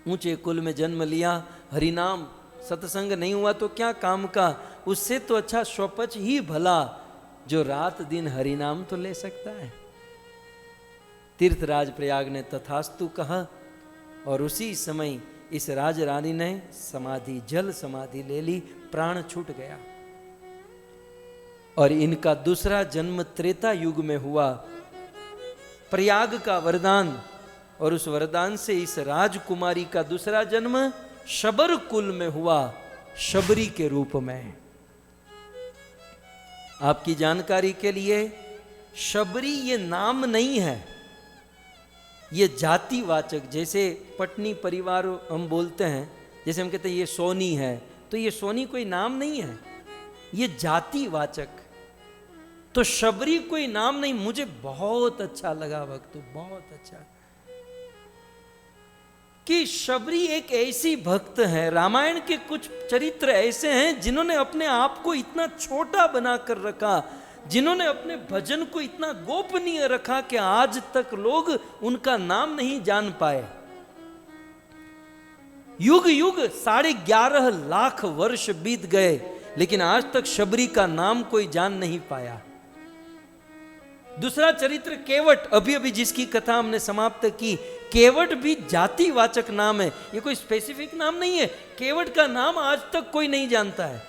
ऊंचे कुल में जन्म लिया, हरिनाम सत्संग नहीं हुआ तो क्या काम का, उससे तो अच्छा स्वपच ही भला जो रात दिन हरिनाम तो ले सकता है। तीर्थराज प्रयाग ने तथास्तु कहा और उसी समय इस राजरानी ने समाधि, जल समाधि ले ली, प्राण छूट गया। और इनका दूसरा जन्म त्रेता युग में हुआ। प्रयाग का वरदान और उस वरदान से इस राजकुमारी का दूसरा जन्म शबर कुल में हुआ, शबरी के रूप में। आपकी जानकारी के लिए, शबरी ये नाम नहीं है, ये जातिवाचक। जैसे पटनी परिवार हम बोलते हैं, जैसे हम कहते हैं ये सोनी है, तो ये सोनी कोई नाम नहीं है, ये जातिवाचक। तो शबरी कोई नाम नहीं। मुझे बहुत अच्छा लगा भक्तों, बहुत अच्छा, कि शबरी एक ऐसी भक्त है। रामायण के कुछ चरित्र ऐसे हैं जिन्होंने अपने आप को इतना छोटा बनाकर रखा, जिन्होंने अपने भजन को इतना गोपनीय रखा कि आज तक लोग उनका नाम नहीं जान पाए। युग युग 11.5 लाख वर्ष बीत गए, लेकिन आज तक शबरी का नाम कोई जान नहीं पाया। दूसरा चरित्र केवट, अभी अभी जिसकी कथा हमने समाप्त की, केवट भी जातिवाचक नाम है, ये कोई स्पेसिफिक नाम नहीं है। केवट का नाम आज तक कोई नहीं जानता है।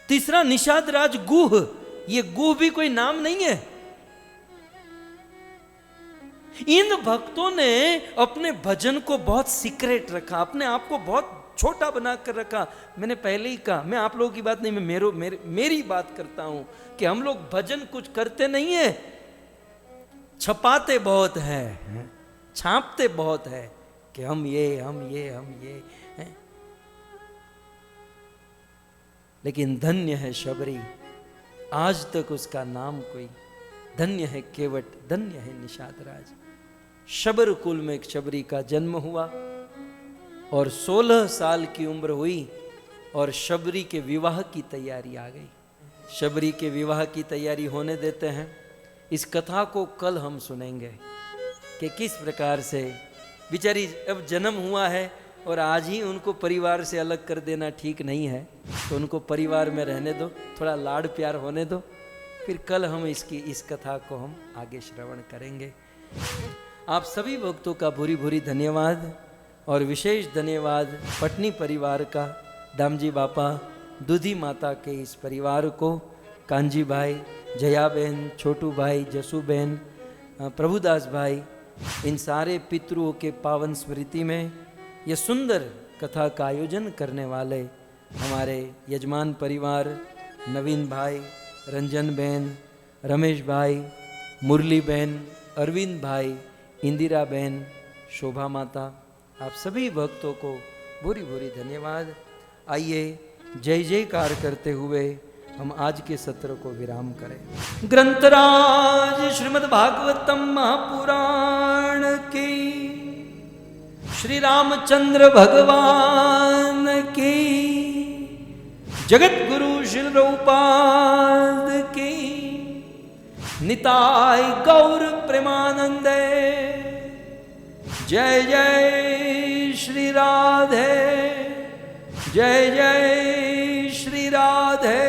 तीसरा निषाद राज गुह, ये गुह भी कोई नाम नहीं है, इन भक्तों ने अपने भजन को बहुत सीक्रेट रखा, अपने आप को बहुत छोटा बना कर रखा। मैंने पहले ही कहा, मैं आप लोगों की बात नहीं, मैं मेरी बात करता हूं कि हम लोग भजन कुछ करते नहीं है, छपाते बहुत है, छापते बहुत है कि हम ये हैं। लेकिन धन्य है शबरी, आज तक उसका नाम कोई, धन्य है केवट, धन्य है निषाद राज। शबर कुल में एक शबरी का जन्म हुआ और 16 साल की उम्र हुई और शबरी के विवाह की तैयारी आ गई। शबरी के विवाह की तैयारी होने देते हैं। इस कथा को कल हम सुनेंगे कि किस प्रकार से बेचारी अब जन्म हुआ है और आज ही उनको परिवार से अलग कर देना ठीक नहीं है, तो उनको परिवार में रहने दो, थोड़ा लाड प्यार होने दो, फिर कल हम इस कथा को हम आगे श्रवण करेंगे। आप सभी भक्तों का भूरी भूरी धन्यवाद और विशेष धन्यवाद पटनी परिवार का, दामजी बापा, दूधी माता के इस परिवार को, कांजी भाई, जया बहन, छोटू भाई, जसू बहन, प्रभुदास भाई, इन सारे पितरों के पावन स्मृति में यह सुंदर कथा का आयोजन करने वाले हमारे यजमान परिवार, नवीन भाई, रंजन बहन, रमेश भाई, मुरली बहन, अरविंद भाई, इंदिरा बहन, शोभा माता, आप सभी भक्तों को भूरी भूरी धन्यवाद। आइए जय जयकार करते हुए हम आज के सत्र को विराम करें। ग्रंथराज श्रीमद् भागवतम महापुराण की, श्री रामचंद्र भगवान की, जगत गुरु श्री प्रभुपाद की, निताय गौर प्रेमानंदे। जय जय श्री राधे, जय जय श्री राधे,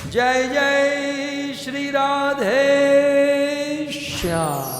जय जय श्री राधे श्याम।